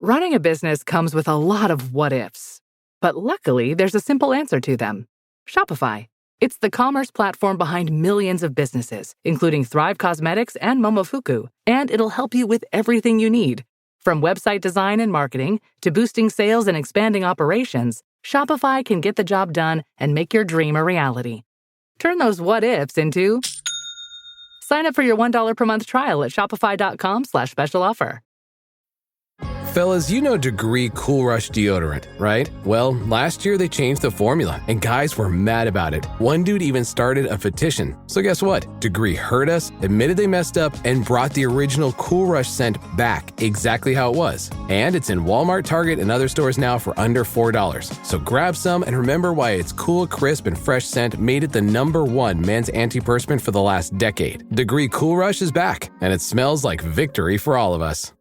Running a business comes with a lot of what-ifs. But luckily, there's a simple answer to them. Shopify. It's the commerce platform behind millions of businesses, including Thrive Cosmetics and Momofuku, and it'll help you with everything you need. From website design and marketing to boosting sales and expanding operations, Shopify can get the job done and make your dream a reality. Turn those what-ifs into... Sign up for your $1 per month trial at shopify.com/special offer. Fellas, you know Degree Cool Rush deodorant, right? Well, last year they changed the formula, and guys were mad about it. One dude even started a petition. So guess what? Degree heard us, admitted they messed up, and brought the original Cool Rush scent back exactly how it was. And it's in Walmart, Target, and other stores now for under $4. So grab some and remember why its cool, crisp, and fresh scent made it the #1 men's antiperspirant for the last decade. Degree Cool Rush is back, and it smells like victory for all of us.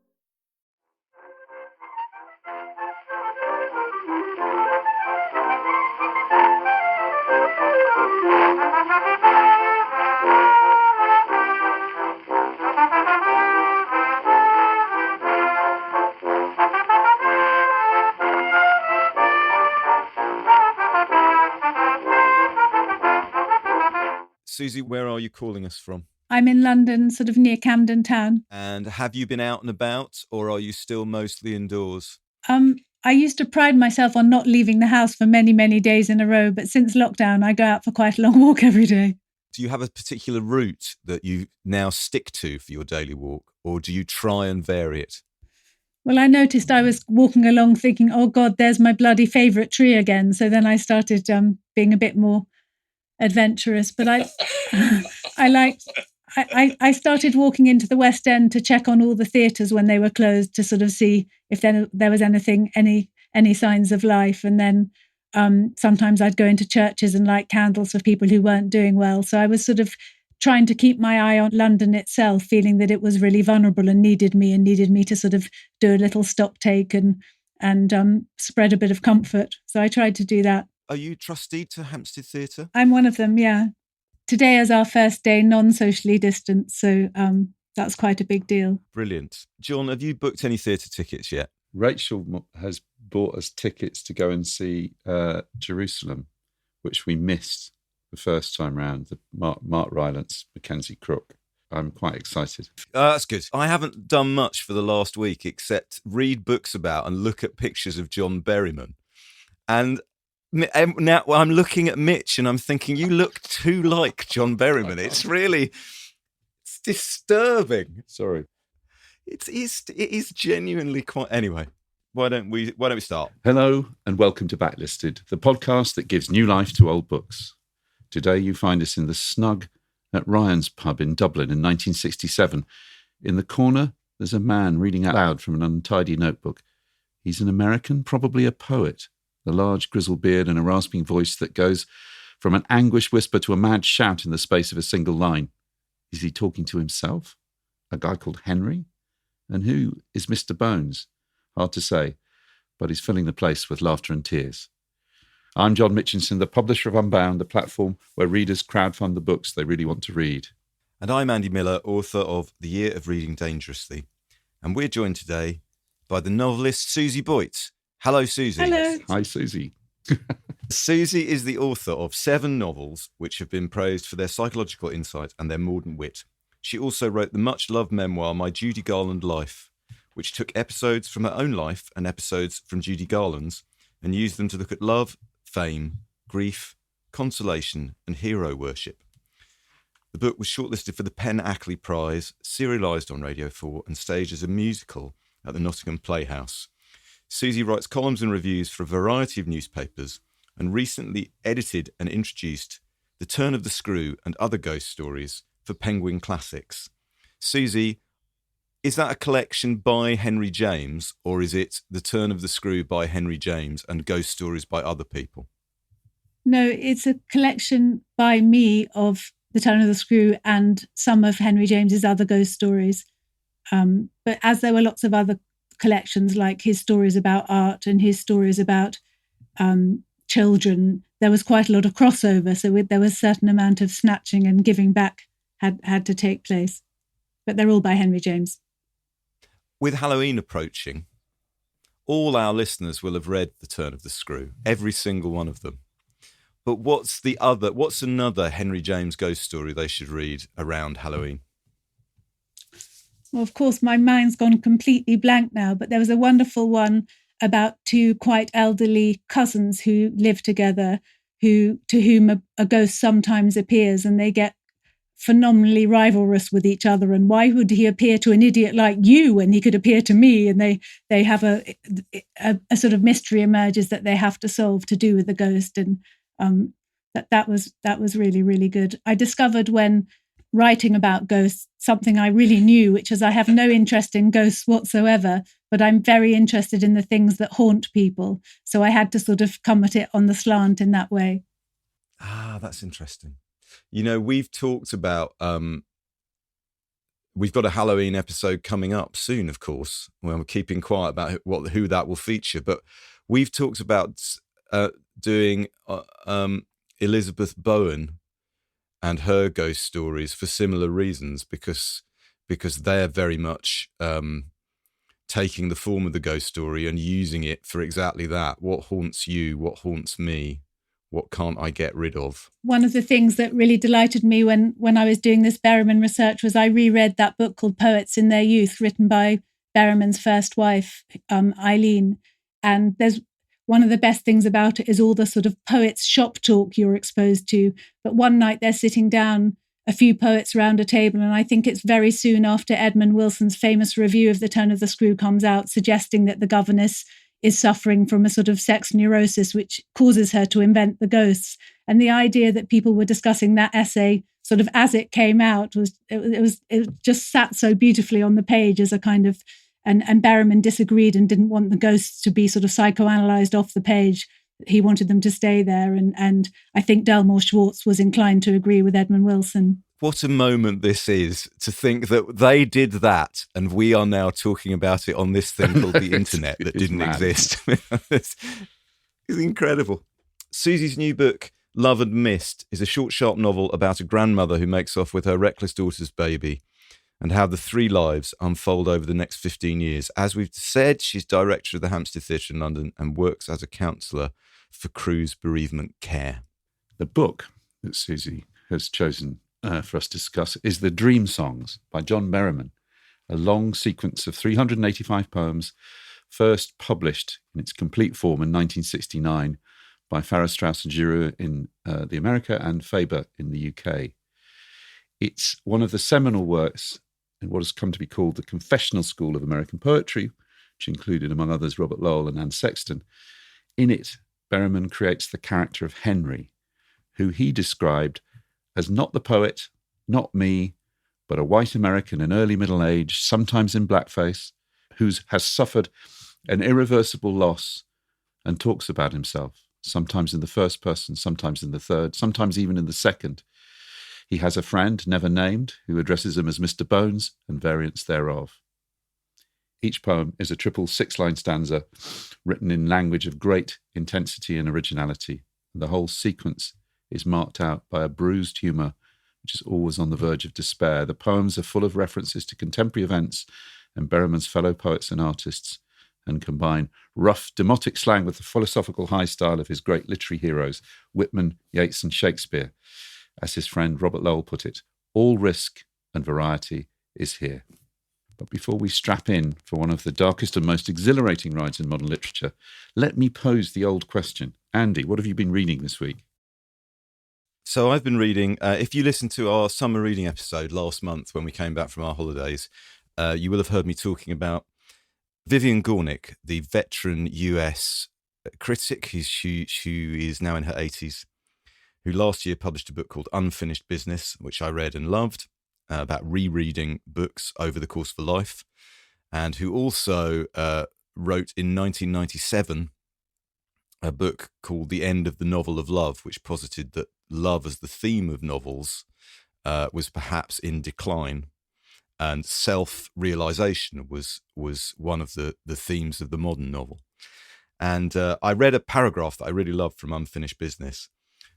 Susie, where are you calling us from? I'm in London, sort of near Camden Town. And have you been out and about, or are you still mostly indoors? I used to pride myself on not leaving the house for many, many days in a row, but since lockdown, I go out for quite a long walk every day. Do you have a particular route that you now stick to for your daily walk, or do you try and vary it? Well, I noticed I was walking along thinking, oh God, there's my bloody favourite tree again. So then I started being a bit more adventurous, but I started walking into the West End to check on all the theatres when they were closed to sort of see if there was any signs of life. And then sometimes I'd go into churches and light candles for people who weren't doing well. So I was sort of trying to keep my eye on London itself, feeling that it was really vulnerable and needed me to sort of do a little stock take and spread a bit of comfort. So I tried to do that. Are you trustee to Hampstead Theatre? I'm one of them, yeah. Today is our first day non-socially distanced, so that's quite a big deal. Brilliant. John, have you booked any theatre tickets yet? Rachel has bought us tickets to go and see Jerusalem, which we missed the first time round, the Mark Rylance, Mackenzie Crook. I'm quite excited. That's good. I haven't done much for the last week except read books about and look at pictures of John Berryman. And now I'm looking at Mitch and I'm thinking, you look too like John Berryman. It's disturbing. Sorry. It is genuinely quite... Anyway, why don't we start? Hello and welcome to Backlisted, the podcast that gives new life to old books. Today you find us in the snug at Ryan's pub in Dublin in 1967. In the corner, there's a man reading out loud from an untidy notebook. He's an American, probably a poet. A large grizzled beard and a rasping voice that goes from an anguished whisper to a mad shout in the space of a single line. Is he talking to himself? A guy called Henry? And who is Mr. Bones? Hard to say, but he's filling the place with laughter and tears. I'm John Mitchinson, the publisher of Unbound, the platform where readers crowdfund the books they really want to read. And I'm Andy Miller, author of The Year of Reading Dangerously. And we're joined today by the novelist Susie Boyt. Hello, Susie. Hello. Hi, Susie. Susie is the author of 7 novels which have been praised for their psychological insight and their mordant wit. She also wrote the much-loved memoir, My Judy Garland Life, which took episodes from her own life and episodes from Judy Garland's and used them to look at love, fame, grief, consolation and hero worship. The book was shortlisted for the Penn Ackley Prize, serialised on Radio 4 and staged as a musical at the Nottingham Playhouse. Susie writes columns and reviews for a variety of newspapers and recently edited and introduced The Turn of the Screw and Other Ghost Stories for Penguin Classics. Susie, is that a collection by Henry James, or is it The Turn of the Screw by Henry James and Ghost Stories by other people? No, it's a collection by me of The Turn of the Screw and some of Henry James's other ghost stories. But as there were lots of other collections, like his stories about art and his stories about children, there was quite a lot of crossover. So there was a certain amount of snatching and giving back had to take place. But they're all by Henry James. With Halloween approaching, all our listeners will have read The Turn of the Screw, every single one of them. But what's another Henry James ghost story they should read around Halloween? Well, of course, my mind's gone completely blank now, but there was a wonderful one about two quite elderly cousins who live together, to whom a ghost sometimes appears, and they get phenomenally rivalrous with each other. And why would he appear to an idiot like you when he could appear to me? And they have a sort of mystery emerges that they have to solve to do with the ghost. And that was really, really good. I discovered when writing about ghosts something I really knew, which is I have no interest in ghosts whatsoever, but I'm very interested in the things that haunt people. So I had to sort of come at it on the slant in that way. Ah, that's interesting. You know, we've talked about, we've got a Halloween episode coming up soon, of course. Well, we're keeping quiet about who that will feature, but we've talked about doing Elizabeth Bowen and her ghost stories for similar reasons, because they're very much taking the form of the ghost story and using it for exactly that. What haunts you? What haunts me? What can't I get rid of? One of the things that really delighted me when I was doing this Berryman research was I reread that book called Poets in Their Youth, written by Berryman's first wife, Eileen. And there's one of the best things about it is all the sort of poets' shop talk you're exposed to. But one night they're sitting down, a few poets around a table, and I think it's very soon after Edmund Wilson's famous review of The Turn of the Screw comes out, suggesting that the governess is suffering from a sort of sex neurosis, which causes her to invent the ghosts. And the idea that people were discussing that essay sort of as it came out it just sat so beautifully on the page as a kind of, and Berryman disagreed and didn't want the ghosts to be sort of psychoanalyzed off the page. He wanted them to stay there. And I think Delmore Schwartz was inclined to agree with Edmund Wilson. What a moment this is, to think that they did that and we are now talking about it on this thing called the internet that didn't exist. It's incredible. Susie's new book, Love and Mist, is a short, sharp novel about a grandmother who makes off with her reckless daughter's baby and how the three lives unfold over the next 15 years. As we've said, she's director of the Hampstead Theatre in London and works as a counsellor for Crew's bereavement care. The book that Susie has chosen for us to discuss is The Dream Songs by John Berryman, a long sequence of 385 poems, first published in its complete form in 1969 by Farrar, Straus and Giroux in the America and Faber in the UK. It's one of the seminal works in what has come to be called the confessional school of American poetry, which included, among others, Robert Lowell and Anne Sexton. In it, Berryman creates the character of Henry, who he described as not the poet, not me, but a white American in early middle age, sometimes in blackface, who has suffered an irreversible loss and talks about himself, sometimes in the first person, sometimes in the third, sometimes even in the second. He has a friend, never named, who addresses him as Mr. Bones and variants thereof. Each poem is a triple 6-line stanza written in language of great intensity and originality. And the whole sequence is marked out by a bruised humour, which is always on the verge of despair. The poems are full of references to contemporary events and Berryman's fellow poets and artists, and combine rough, demotic slang with the philosophical high style of his great literary heroes, Whitman, Yeats and Shakespeare. As his friend Robert Lowell put it, all risk and variety is here. But before we strap in for one of the darkest and most exhilarating rides in modern literature, let me pose the old question. Andy, what have you been reading this week? So I've been reading, if you listened to our summer reading episode last month when we came back from our holidays, you will have heard me talking about Vivian Gornick, the veteran US critic who is now in her 80s, who last year published a book called Unfinished Business, which I read and loved, about rereading books over the course of a life, and who also wrote in 1997 a book called The End of the Novel of Love, which posited that love as the theme of novels was perhaps in decline, and self-realization was one of the themes of the modern novel. And I read a paragraph that I really loved from Unfinished Business,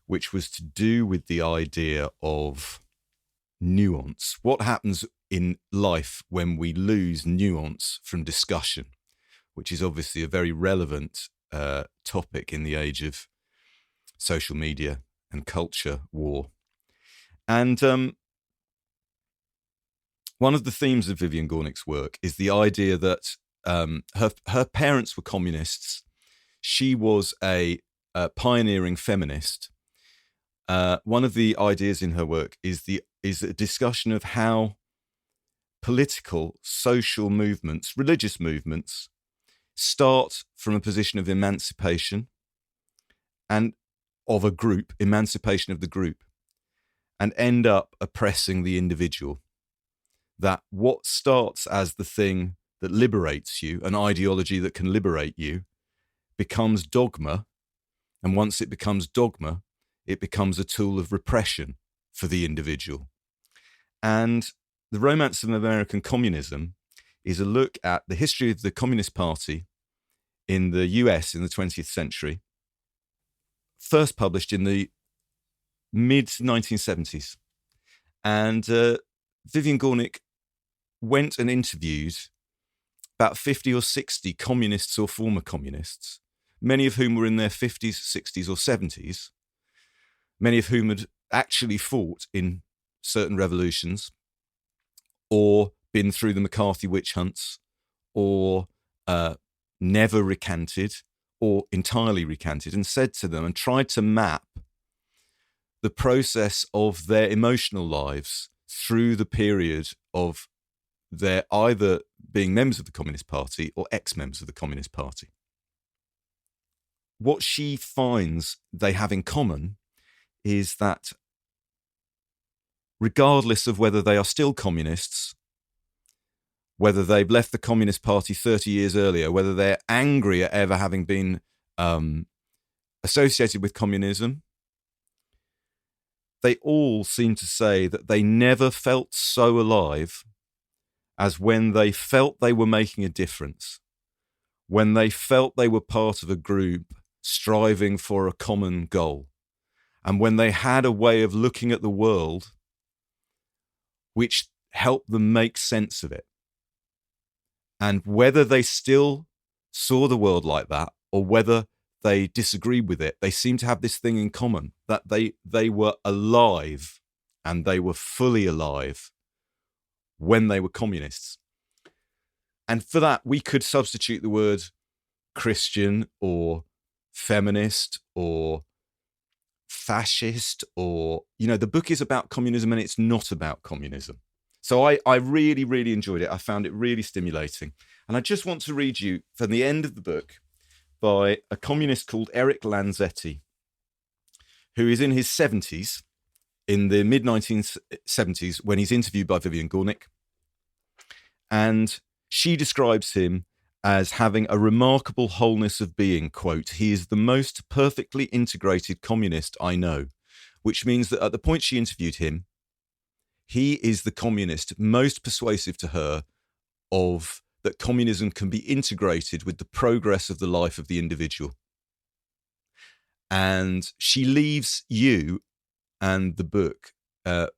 which was to do with the idea of nuance. What happens in life when we lose nuance from discussion? which is obviously a very relevant topic in the age of social media and culture war. And one of the themes of Vivian Gornick's work is the idea that her parents were communists. She was a pioneering feminist. One of the ideas in her work is a discussion of how political, social movements, religious movements, start from a position of emancipation and of a group, emancipation of the group, and end up oppressing the individual. That what starts as the thing that liberates you, an ideology that can liberate you, becomes dogma. And once it becomes dogma, it becomes a tool of repression for the individual. And The Romance of American Communism is a look at the history of the Communist Party in the US in the 20th century, first published in the mid-1970s. And Vivian Gornick went and interviewed about 50 or 60 communists or former communists, many of whom were in their 50s, 60s or 70s, many of whom had actually fought in certain revolutions or been through the McCarthy witch hunts or never recanted or entirely recanted, and said to them and tried to map the process of their emotional lives through the period of their either being members of the Communist Party or ex-members of the Communist Party. What she finds they have in common is that regardless of whether they are still communists, whether they've left the Communist Party 30 years earlier, whether they're angry at ever having been associated with communism, they all seem to say that they never felt so alive as when they felt they were making a difference, when they felt they were part of a group striving for a common goal, and when they had a way of looking at the world which helped them make sense of it. And whether they still saw the world like that or whether they disagreed with it, they seem to have this thing in common, that they were alive, and they were fully alive when they were communists. And for that, we could substitute the word Christian or feminist or fascist, or, the book is about communism and it's not about communism. So I really, really enjoyed it. I found it really stimulating. And I just want to read you from the end of the book by a communist called Eric Lanzetti, who is in his 70s, in the mid-1970s, when he's interviewed by Vivian Gornick. And she describes him as having a remarkable wholeness of being, quote, "He is the most perfectly integrated communist I know," which means that at the point she interviewed him, he is the communist most persuasive to her of that communism can be integrated with the progress of the life of the individual. And she leaves you and the book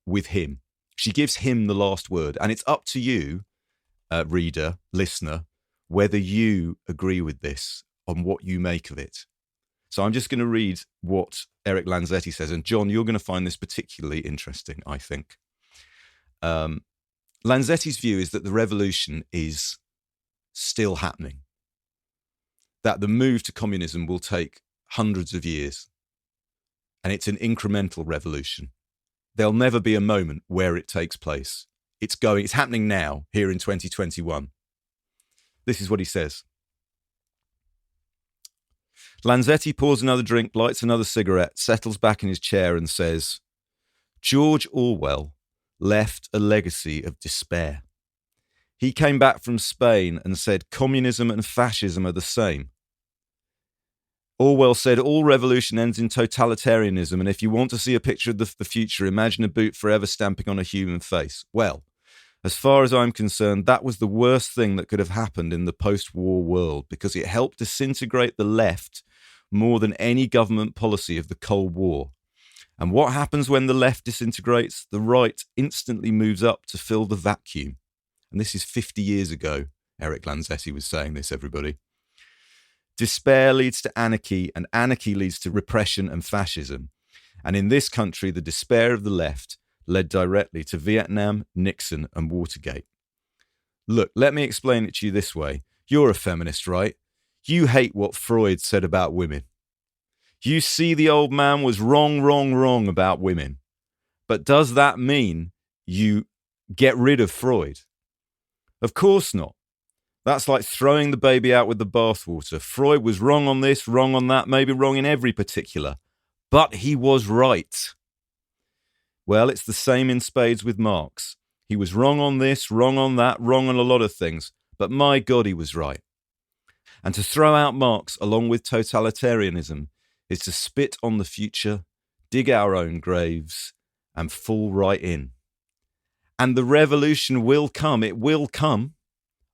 with him. She gives him the last word. And it's up to you, reader, listener, whether you agree with this and what you make of it. So I'm just going to read what Eric Lanzetti says. And John, you're going to find this particularly interesting, I think. Lanzetti's view is that the revolution is still happening, that the move to communism will take hundreds of years, and it's an incremental revolution. There'll never be a moment where it takes place. It's happening now, here in 2021. This is what he says. Lanzetti pours another drink, lights another cigarette, settles back in his chair and says, "George Orwell left a legacy of despair. He came back from Spain and said communism and fascism are the same. Orwell said all revolution ends in totalitarianism, and if you want to see a picture of the future, imagine a boot forever stamping on a human face. Well, as far as I'm concerned, that was the worst thing that could have happened in the post-war world, because it helped disintegrate the left more than any government policy of the Cold War. And what happens when the left disintegrates? The right instantly moves up to fill the vacuum." And this is 50 years ago. Eric Lanzetti was saying this, everybody. Despair leads to anarchy, and anarchy leads to repression and fascism. And in this country, the despair of the left led directly to Vietnam, Nixon, and Watergate. Look, let me explain it to you this way. You're a feminist, right? You hate what Freud said about women. You see the old man was wrong about women. But does that mean you get rid of Freud? Of course not. That's like throwing the baby out with the bathwater. Freud was wrong on this, wrong on that, maybe wrong in every particular. But he was right. Well, it's the same in spades with Marx. He was wrong on this, wrong on that, wrong on a lot of things. But my God, he was right. And to throw out Marx along with totalitarianism is to spit on the future, dig our own graves, and fall right in. And the revolution will come. It will come.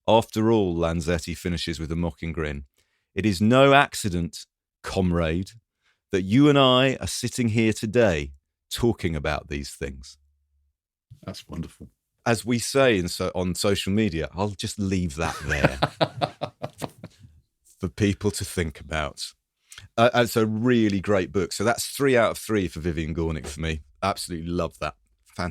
After all, Lanzetti finishes with a mocking grin. It is no accident, comrade, that you and I are sitting here today talking about these things. That's wonderful. As we say on social media, I'll just leave that there for people to think about. It's a really great book. So that's 3 out of 3 for Vivian Gornick for me. Absolutely love that.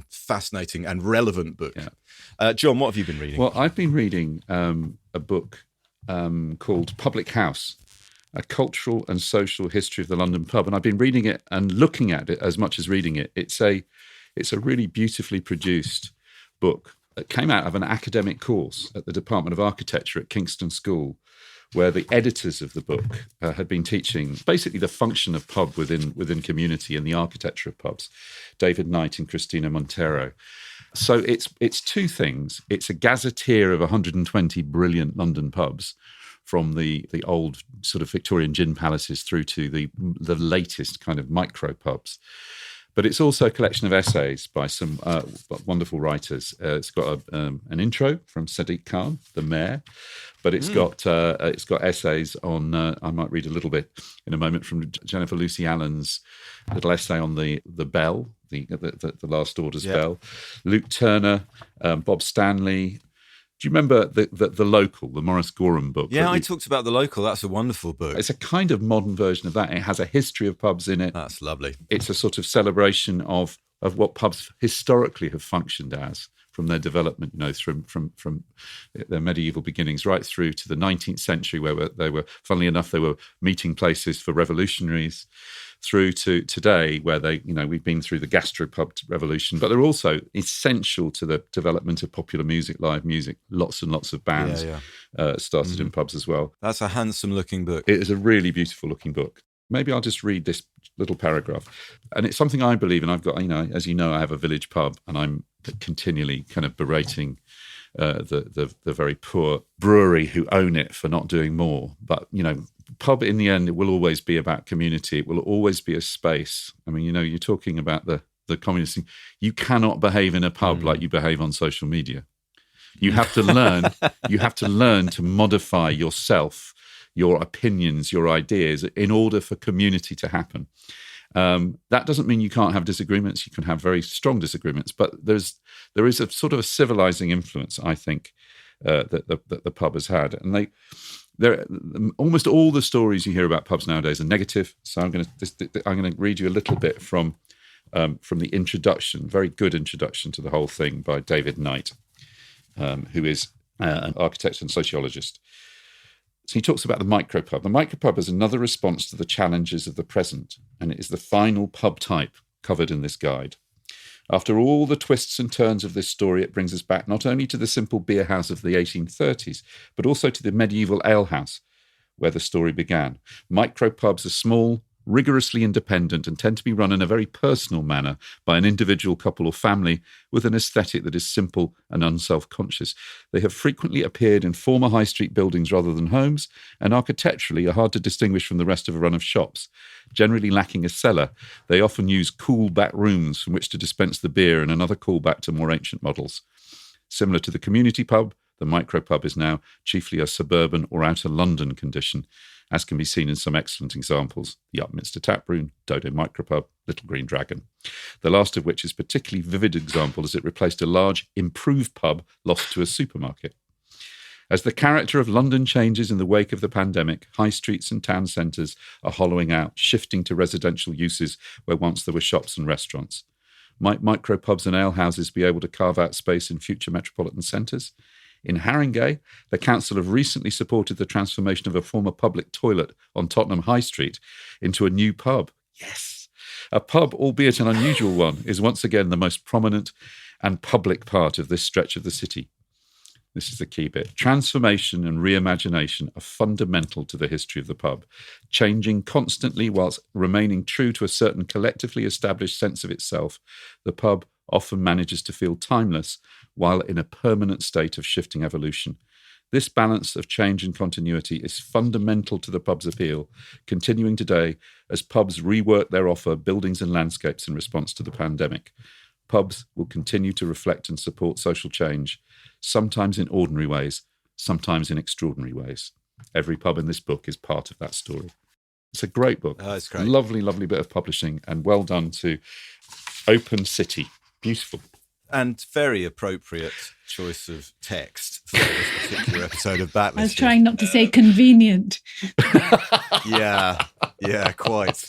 Fascinating and relevant book. Yeah. John, what have you been reading? Well, I've been reading a book called Public House, A Cultural and Social History of the London Pub. And I've been reading it and looking at it as much as reading it. It's a really beautifully produced book that came out of an academic course at the Department of Architecture at Kingston School, where the editors of the book had been teaching basically the function of pub within community and the architecture of pubs, David Knight and Cristina Monteiro. So it's two things. It's a gazetteer of 120 brilliant London pubs, from the old sort of Victorian gin palaces through to the latest kind of micro pubs. But it's also a collection of essays by some wonderful writers. It's got an intro from Sadiq Khan, the mayor, but it's got essays on. I might read a little bit in a moment from Jennifer Lucy Allen's little essay on the bell, the Last Order's bell. Luke Turner, Bob Stanley. Do you remember the Local, the Maurice Gorham book? Yeah, I talked about The Local. That's a wonderful book. It's a kind of modern version of that. It has a history of pubs in it. That's lovely. It's a sort of celebration of what pubs historically have functioned as, from their development, from their medieval beginnings right through to the 19th century, where they were, funnily enough, they were meeting places for revolutionaries, through to today, where we've been through the gastropub revolution, but they're also essential to the development of popular music, live music. Lots and lots of bands started in pubs as well. That's a handsome-looking book. It is a really beautiful-looking book. Maybe I'll just read this little paragraph. And it's something I believe in. I've got, as you know, I have a village pub, and I'm continually kind of berating the very poor brewery who own it for not doing more. But, pub in the end, it will always be about community. It will always be a space. I mean, you're talking about the communist thing. You cannot behave in a pub like you behave on social media. You have to learn. You have to learn to modify yourself, your opinions, your ideas, in order for community to happen. That doesn't mean you can't have disagreements. You can have very strong disagreements, but there is a sort of a civilizing influence, I think, that the pub has had, and almost all the stories you hear about pubs nowadays are negative. So I'm going to read you a little bit from the introduction, very good introduction to the whole thing by David Knight, who is an architect and sociologist. So he talks about the micropub. The micropub is another response to the challenges of the present, and it is the final pub type covered in this guide. After all the twists and turns of this story, it brings us back not only to the simple beer house of the 1830s, but also to the medieval alehouse, where the story began. Micropubs are small, rigorously independent, and tend to be run in a very personal manner by an individual couple or family with an aesthetic that is simple and unself-conscious. They have frequently appeared in former high street buildings rather than homes, and architecturally are hard to distinguish from the rest of a run of shops. Generally lacking a cellar, they often use cool back rooms from which to dispense the beer, and another callback to more ancient models. Similar to the community pub, the micropub is now chiefly a suburban or outer London condition, as can be seen in some excellent examples: the Upminster Taproom, Dodo Micropub, Little Green Dragon. The last of which is a particularly vivid example, as it replaced a large, improved pub lost to a supermarket. As the character of London changes in the wake of the pandemic, high streets and town centres are hollowing out, shifting to residential uses where once there were shops and restaurants. Might micropubs and alehouses be able to carve out space in future metropolitan centres? In Haringey, the council have recently supported the transformation of a former public toilet on Tottenham High Street into a new pub. Yes! A pub, albeit an unusual one, is once again the most prominent and public part of this stretch of the city. This is the key bit. Transformation and reimagination are fundamental to the history of the pub, changing constantly whilst remaining true to a certain collectively established sense of itself. The pub often manages to feel timeless while in a permanent state of shifting evolution. This balance of change and continuity is fundamental to the pub's appeal, continuing today as pubs rework their offer, buildings and landscapes in response to the pandemic. Pubs will continue to reflect and support social change, sometimes in ordinary ways, sometimes in extraordinary ways. Every pub in this book is part of that story. It's a great book. Oh, it's great. Lovely, lovely bit of publishing, and well done to Open City. Beautiful. And very appropriate choice of text for this particular episode of Backlisted. I was trying not to say convenient. Yeah, quite.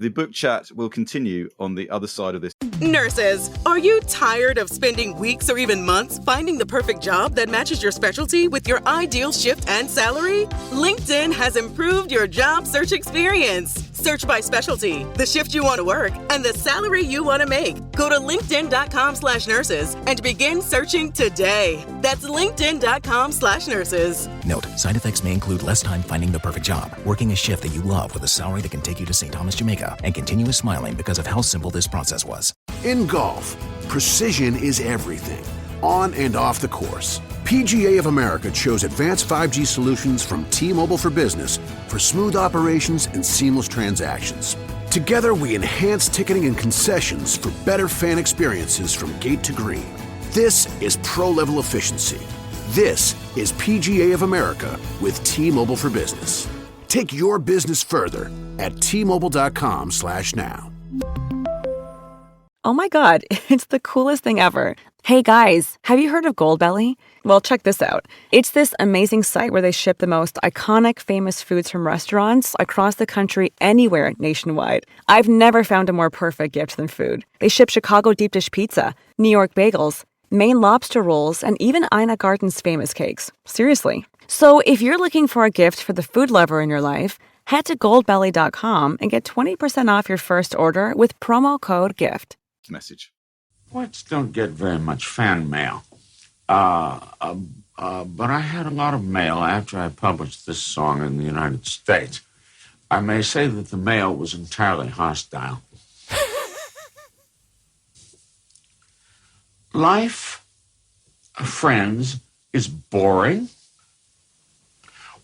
The book chat will continue on the other side of this. Nurses, are you tired of spending weeks or even months finding the perfect job that matches your specialty with your ideal shift and salary? LinkedIn has improved your job search experience. Search by specialty, the shift you want to work, and the salary you want to make. Go to linkedin.com/nurses and begin searching today. That's linkedin.com/nurses. Note, side effects may include less time finding the perfect job, working a shift that you love with a salary that can take you to St. Thomas, Jamaica, and continuous smiling because of how simple this process was. In golf, precision is everything, on and off the course. PGA of America chose advanced 5G solutions from T-Mobile for Business for smooth operations and seamless transactions. Together, we enhance ticketing and concessions for better fan experiences from gate to green. This is pro-level efficiency. This is PGA of America with T-Mobile for Business. Take your business further at T-Mobile.com/now. Oh my God, it's the coolest thing ever. Hey guys, have you heard of Goldbelly? Well, check this out. It's this amazing site where they ship the most iconic, famous foods from restaurants across the country, anywhere nationwide. I've never found a more perfect gift than food. They ship Chicago deep dish pizza, New York bagels, Maine lobster rolls, and even Ina Garten's famous cakes. Seriously. So if you're looking for a gift for the food lover in your life, head to goldbelly.com and get 20% off your first order with promo code GIFT. Message. Poets don't get very much fan mail. But I had a lot of mail after I published this song in the United States. I may say that the mail was entirely hostile. Life, friends, is boring.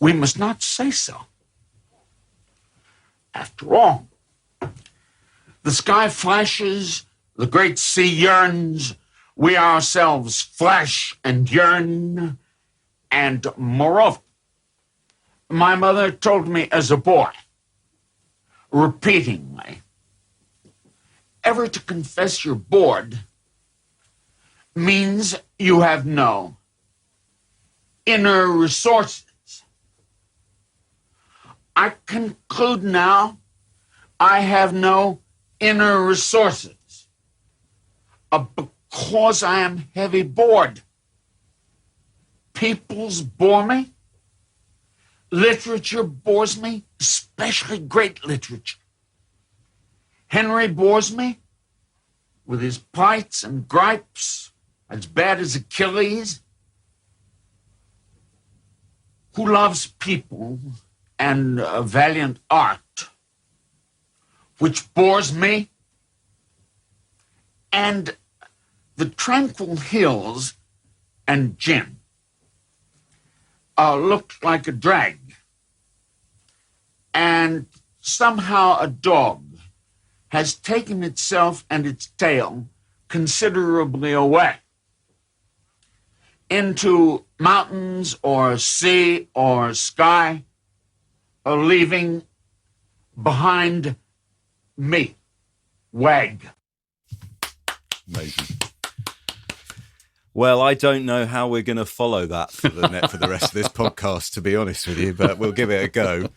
We must not say so. After all, the sky flashes, the great sea yearns, we ourselves flash and yearn, and moreover, my mother told me as a boy, repeatedly, ever to confess you're bored means you have no inner resources. I conclude now I have no inner resources because I am heavy bored. Peoples bore me. Literature bores me, especially great literature. Henry bores me with his plights and gripes, as bad as Achilles, who loves people and valiant art, which bores me, and the tranquil hills and gin looked like a drag, and somehow a dog has taken itself and its tail considerably away into mountains or sea or sky, leaving behind me, Wag. Amazing. Well, I don't know how we're going to follow that for the rest of this podcast, to be honest with you, but we'll give it a go.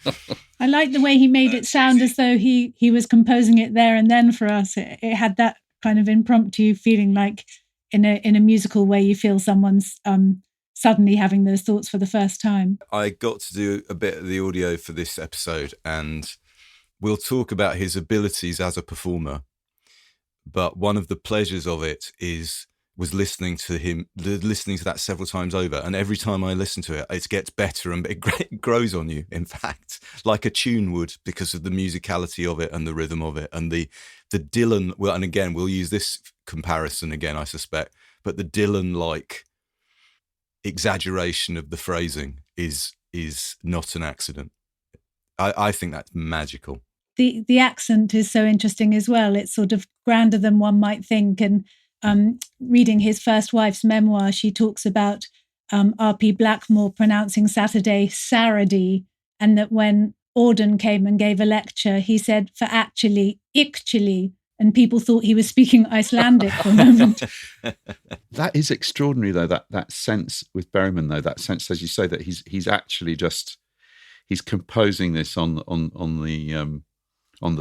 I like the way he made it sound as though he was composing it there and then for us. It had that kind of impromptu feeling, like in a musical way you feel someone's suddenly having those thoughts for the first time. I got to do a bit of the audio for this episode, and we'll talk about his abilities as a performer. But one of the pleasures of it was listening to that several times over. And every time I listen to it, it gets better and it grows on you, in fact, like a tune would, because of the musicality of it and the rhythm of it. And the Dylan, well, and again, we'll use this comparison again, I suspect, but the Dylan-like exaggeration of the phrasing is not an accident. I think that's magical. The accent is so interesting as well. It's sort of grander than one might think. And reading his first wife's memoir, she talks about R.P. Blackmore pronouncing Saturday Saturday, and that when Auden came and gave a lecture, he said for actually, and people thought he was speaking Icelandic for a moment. That is extraordinary, though, that sense with Berryman, though, that sense, as you say, that he's actually just, he's composing this on the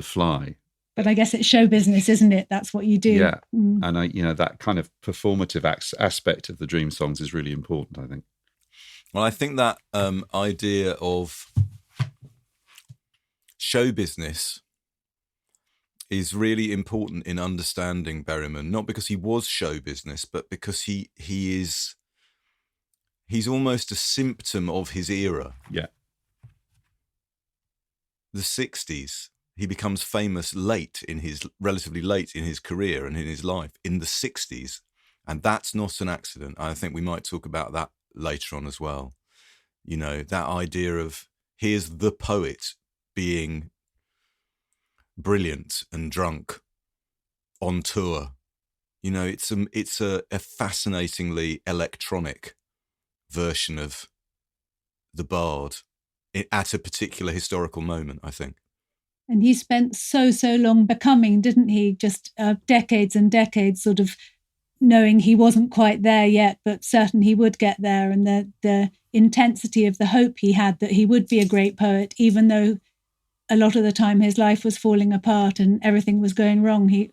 fly. But I guess it's show business, isn't it? That's what you do. Yeah. And that kind of performative aspect of the Dream songs is really important, I think. Well, I think that idea of show business is really important in understanding Berryman, not because he was show business, but because he's almost a symptom of his era. Yeah. The 60s. He becomes famous relatively late in his career and in his life, in the 60s. And that's not an accident. I think we might talk about that later on as well. You know, that idea of here's the poet being brilliant and drunk on tour. You know, it's a fascinatingly electronic version of the Bard at a particular historical moment, I think. And he spent so long becoming, didn't he? Just decades and decades sort of knowing he wasn't quite there yet, but certain he would get there. And the intensity of the hope he had that he would be a great poet, even though a lot of the time his life was falling apart and everything was going wrong. He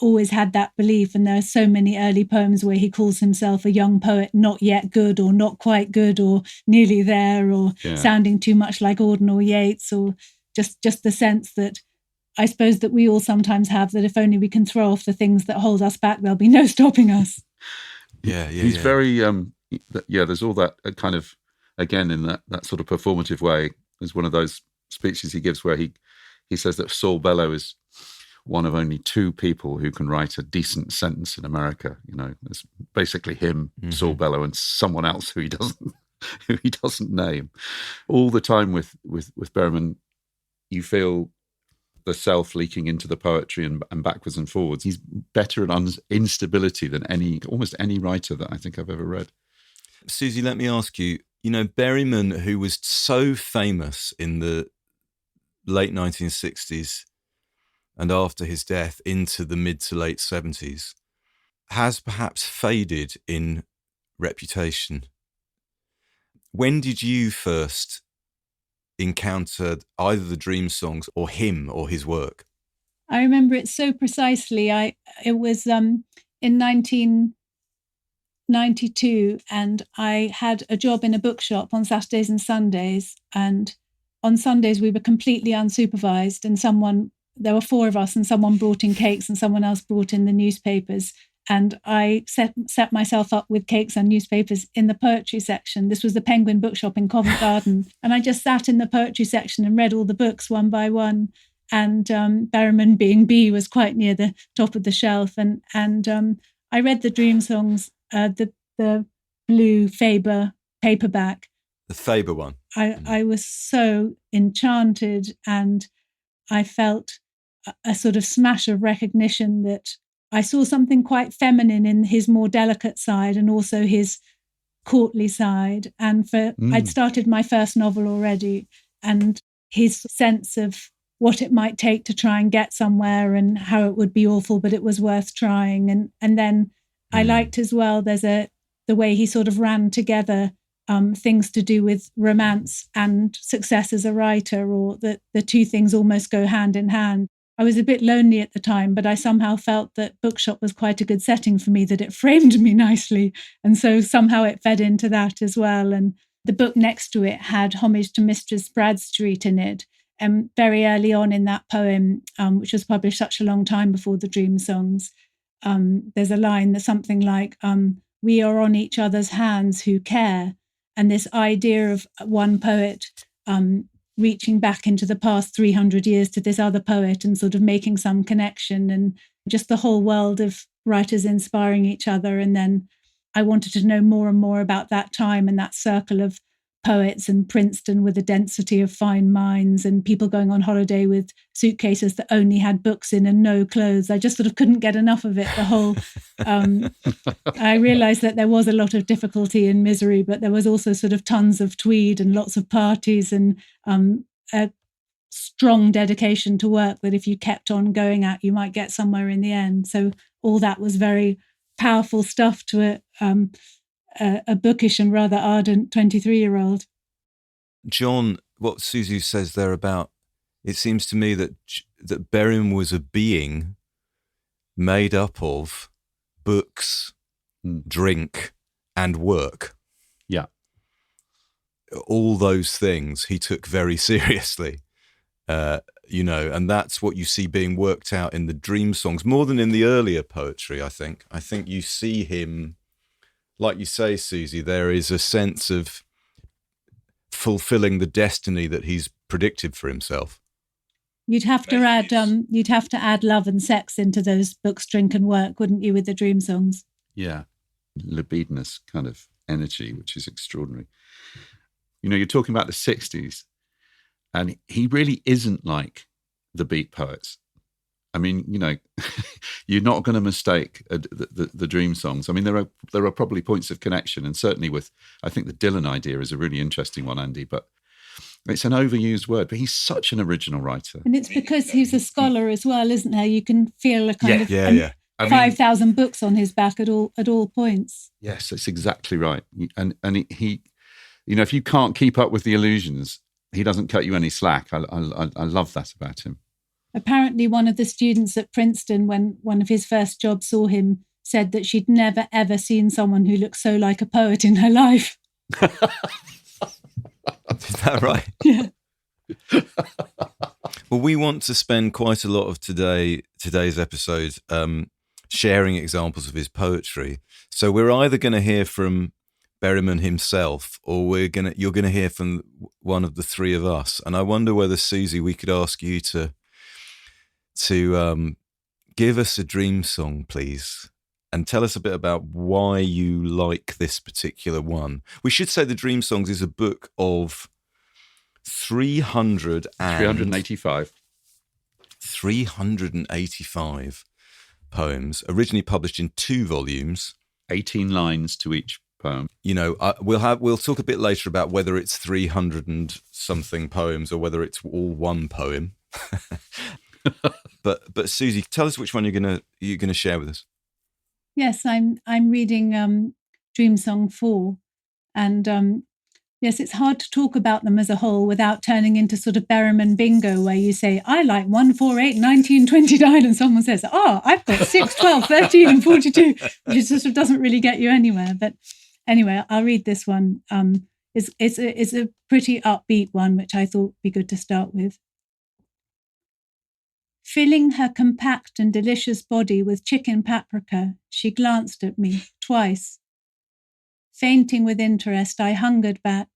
always had that belief. And there are so many early poems where he calls himself a young poet, not yet good or not quite good or nearly there or sounding too much like Auden or Yeats, or just the sense that I suppose that we all sometimes have, that if only we can throw off the things that hold us back, there'll be no stopping us. Yeah. He's very, there's all that kind of, again, in that sort of performative way. There's one of those speeches he gives where he says that Saul Bellow is one of only two people who can write a decent sentence in America. You know, it's basically him, Saul Bellow, and someone else who he doesn't name. All the time with Berryman, you feel the self leaking into the poetry and backwards and forwards. He's better at instability than almost any writer that I think I've ever read. Susie, let me ask you, Berryman, who was so famous in the late 1960s and after his death into the mid to late 70s, has perhaps faded in reputation. When did you first encountered either the Dream songs or him or his work? I remember it so precisely. It was in 1992, and I had a job in a bookshop on Saturdays and Sundays, and on Sundays we were completely unsupervised, and there were four of us, and someone brought in cakes and someone else brought in the newspapers. And I set myself up with cakes and newspapers in the poetry section. This was the Penguin Bookshop in Covent Garden. And I just sat in the poetry section and read all the books one by one. And Berryman, being B, was quite near the top of the shelf. And I read the Dream songs, the blue Faber paperback. The Faber one. I was so enchanted, and I felt a sort of smash of recognition that I saw something quite feminine in his more delicate side and also his courtly side. And I'd started my first novel already, and his sense of what it might take to try and get somewhere and how it would be awful, but it was worth trying. And then I liked as well, the way he sort of ran together things to do with romance and success as a writer, or that the two things almost go hand in hand. I was a bit lonely at the time, but I somehow felt that bookshop was quite a good setting for me, that it framed me nicely. And so somehow it fed into that as well. And the book next to it had Homage to Mistress Bradstreet in it. And very early on in that poem, which was published such a long time before the Dream Songs, there's a line that's something like, we are on each other's hands who care. And this idea of one poet reaching back into the past 300 years to this other poet and sort of making some connection, and just the whole world of writers inspiring each other. And then I wanted to know more and more about that time and that circle of poets, and Princeton with a density of fine minds, and people going on holiday with suitcases that only had books in and no clothes. I just sort of couldn't get enough of it. The whole, I realized that there was a lot of difficulty and misery, but there was also sort of tons of tweed and lots of parties, and a strong dedication to work that if you kept on going at, you might get somewhere in the end. So all that was very powerful stuff to a bookish and rather ardent 23-year-old. John, what Susie says there about, it seems to me that Berryman was a being made up of books, drink, and work. Yeah. All those things he took very seriously, and that's what you see being worked out in the Dream Songs more than in the earlier poetry, I think. I think you see him, like you say, Susie, there is a sense of fulfilling the destiny that he's predicted for himself. You'd have to add love and sex into those books, drink and work, wouldn't you, with the Dream Songs? Yeah. Libidinous kind of energy, which is extraordinary. You're talking about the 60s, and he really isn't like the beat poets. I mean, you're not going to mistake the Dream Songs. I mean, there are probably points of connection, and certainly with, I think the Dylan idea is a really interesting one, Andy, but it's an overused word, but he's such an original writer. And it's because he's a scholar as well, isn't there? You can feel a kind of 5,000 books on his back at all points. Yes, that's exactly right. And he if you can't keep up with the illusions, he doesn't cut you any slack. I love that about him. Apparently, one of the students at Princeton, when one of his first jobs saw him, said that she'd never, ever seen someone who looked so like a poet in her life. Is that right? Yeah. Well, we want to spend quite a lot of today's episode sharing examples of his poetry. So we're either going to hear from Berryman himself, or you're going to hear from one of the three of us. And I wonder whether, Susie, we could ask you to give us a dream song, please, and tell us a bit about why you like this particular one. We should say the Dream Songs is a book of 385 poems, originally published in 2 volumes, 18 lines to each poem. We'll talk a bit later about whether it's 300 and something poems or whether it's all one poem. But Susie, tell us which one you're gonna share with us. Yes, I'm reading Dream Song 4, and yes, it's hard to talk about them as a whole without turning into sort of Berryman bingo, where you say, I like 1, 4, 8, 19, 29, and someone says, I've got 6, 12, 13, and 42, which sort of doesn't really get you anywhere. But anyway, I'll read this one. It's a pretty upbeat one, which I thought would be good to start with. Filling her compact and delicious body with chicken paprika, she glanced at me twice. Fainting with interest, I hungered back,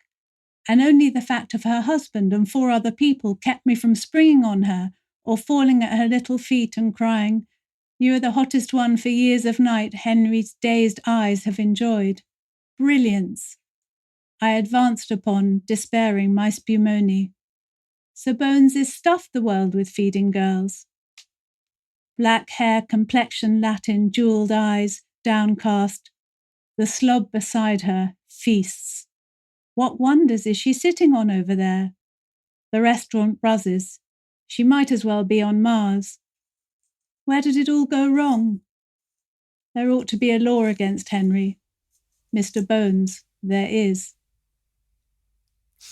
and only the fact of her husband and 4 other people kept me from springing on her or falling at her little feet and crying, You are the hottest one for years of night Henry's dazed eyes have enjoyed. Brilliance. I advanced upon, despairing, my spumoni. Sir Bones is stuffed the world with feeding girls. Black hair, complexion Latin, jewelled eyes, downcast. The slob beside her feasts. What wonders is she sitting on over there? The restaurant buzzes. She might as well be on Mars. Where did it all go wrong? There ought to be a law against Henry. Mr. Bones, there is.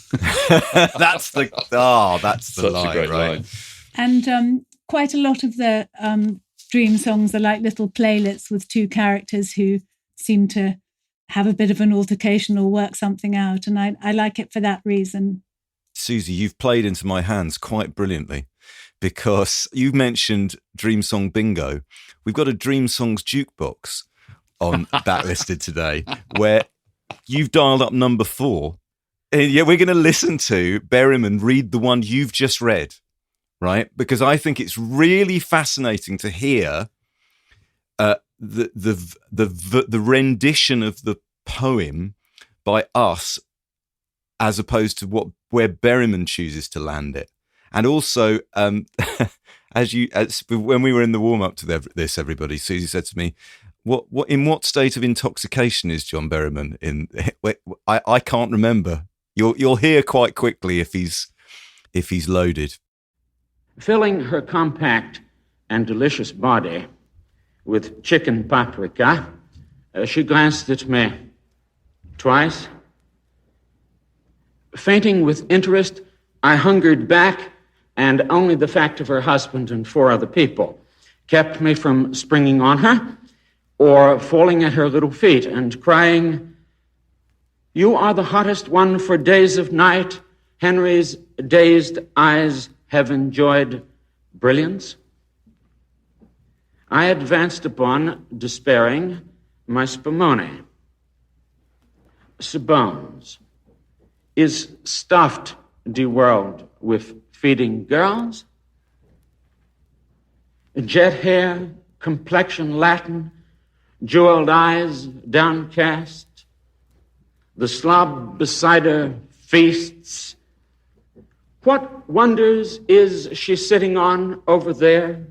That's the Such line, a great right? line. And quite a lot of the dream songs are like little playlists with two characters who seem to have a bit of an altercation or work something out. And I like it for that reason. Susie, you've played into my hands quite brilliantly, because you mentioned Dream Song Bingo. We've got a Dream Songs jukebox on Backlisted today, where you've dialed up number 4. And yeah, we're going to listen to Berryman read the one you've just read, right? Because I think it's really fascinating to hear the rendition of the poem by us, as opposed to where Berryman chooses to land it. And also, when we were in the warm up to this, everybody, Susie said to me, in what state of intoxication is John Berryman in? I can't remember. You'll hear quite quickly if he's loaded. Filling her compact and delicious body with chicken paprika, she glanced at me twice. Fainting with interest, I hungered back, and only the fact of her husband and 4 other people kept me from springing on her or falling at her little feet and crying, "You are the hottest one for days of night. Henry's dazed eyes have enjoyed brilliance." I advanced upon, despairing, my spumoni. Bones. Is stuffed de-world with feeding girls? Jet hair, complexion Latin, jeweled eyes downcast. The slob beside her feasts. What wonders is she sitting on over there?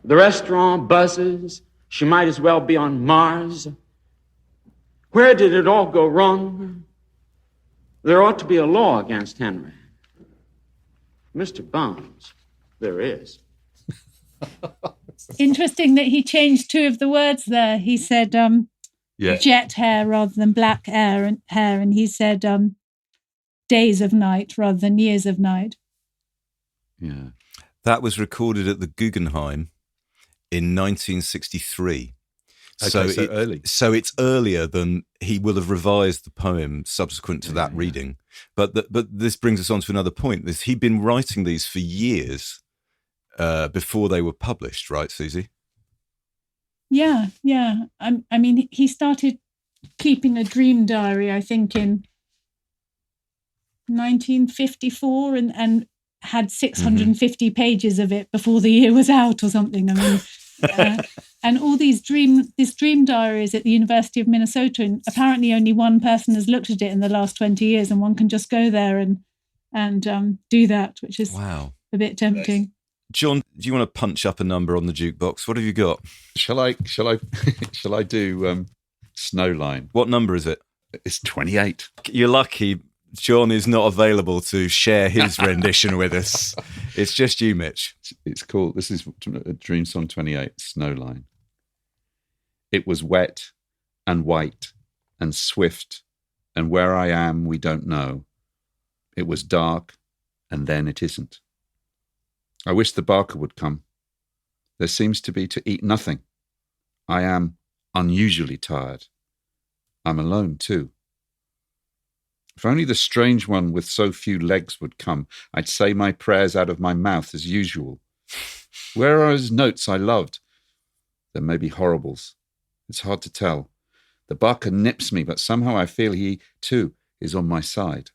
The restaurant buzzes. She might as well be on Mars. Where did it all go wrong? There ought to be a law against Henry. Mr. Bones, there is. Interesting that he changed 2 of the words there. He said jet hair rather than black hair, and he said days of night rather than years of night. Yeah. That was recorded at the Guggenheim in 1963. Okay, so early. So it's earlier than he will have revised the poem subsequent to that reading. But this brings us on to another point. He'd been writing these for years before they were published, right, Susie? Yeah. I mean, he started keeping a dream diary, I think, in 1954 and had 650 pages of it before the year was out or something. I mean... and all this dream diaries at the University of Minnesota, and apparently only one person has looked at it in the last 20 years, and one can just go there and do that, which is a bit tempting. John, do you want to punch up a number on the jukebox? What have you got? Shall I do Snowline? What number is it? It's 28. You're lucky John is not available to share his rendition with us. It's just you, Mitch. It's called, this is Dream Song 28, Snowline. It was wet and white and swift, and where I am we don't know. It was dark, and then it isn't. I wish the barker would come. There seems to be to eat nothing. I am unusually tired. I'm alone too. If only the strange one with so few legs would come, I'd say my prayers out of my mouth as usual. Where are his notes I loved? There may be horribles. It's hard to tell. The barker nips me, but somehow I feel he, too, is on my side.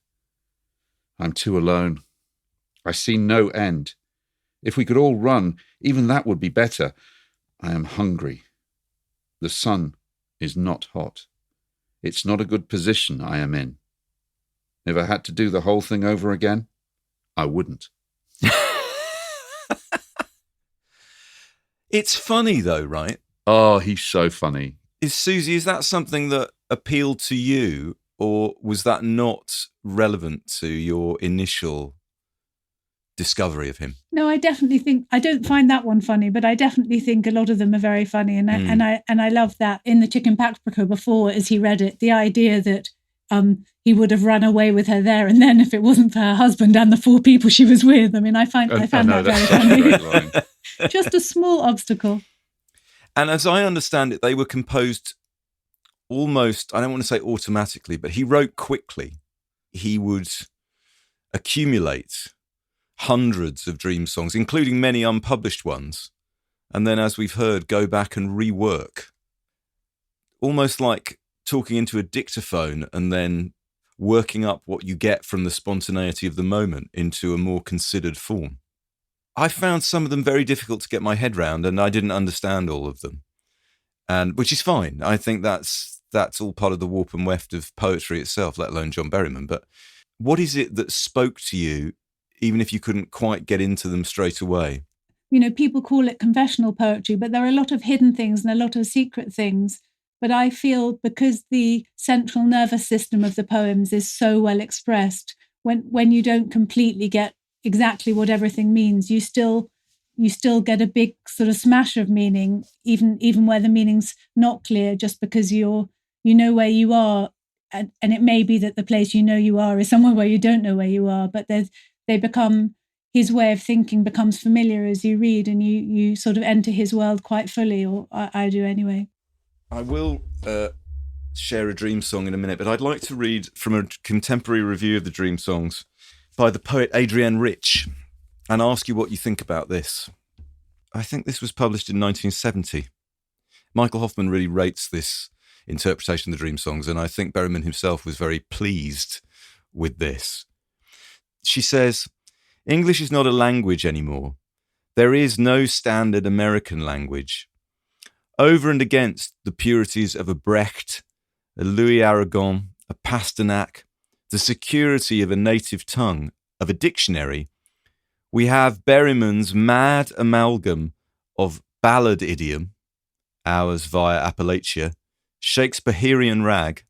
I'm too alone. I see no end. If we could all run, even that would be better. I am hungry. The sun is not hot. It's not a good position I am in. If I had to do the whole thing over again, I wouldn't. It's funny though, right? Oh, he's so funny. Susie, is that something that appealed to you, or was that not relevant to your initial discovery of him. No, I definitely think, I don't find that one funny, but I definitely think a lot of them are very funny. And I love that in the Chicken Paprika before, as he read it, the idea that he would have run away with her there and then if it wasn't for her husband and the 4 people she was with. I mean, I found that very funny. Just a small obstacle. And as I understand it, they were composed almost, I don't want to say automatically, but he wrote quickly. He would accumulate hundreds of dream songs, including many unpublished ones, and then, as we've heard, go back and rework. Almost like talking into a dictaphone and then working up what you get from the spontaneity of the moment into a more considered form. I found some of them very difficult to get my head round, and I didn't understand all of them, and which is fine. I think that's all part of the warp and weft of poetry itself, let alone John Berryman. But what is it that spoke to you, even if you couldn't quite get into them straight away? You know, people call it confessional poetry, but there are a lot of hidden things and a lot of secret things. But I feel because the central nervous system of the poems is so well expressed, when you don't completely get exactly what everything means, you still get a big sort of smash of meaning, even where the meaning's not clear, just because you know where you are, and it may be that the place you know you are is somewhere where you don't know where you are, but they become, his way of thinking becomes familiar as you read, and you sort of enter his world quite fully, or I do anyway. I will share a dream song in a minute, but I'd like to read from a contemporary review of the dream songs by the poet Adrienne Rich and ask you what you think about this. I think this was published in 1970. Michael Hoffman really rates this interpretation of the dream songs, and I think Berryman himself was very pleased with this. She says, "English is not a language anymore. There is no standard American language. Over and against the purities of a Brecht, a Louis Aragon, a Pasternak, the security of a native tongue, of a dictionary, we have Berryman's mad amalgam of ballad idiom, ours via Appalachia, Shakespearean rag,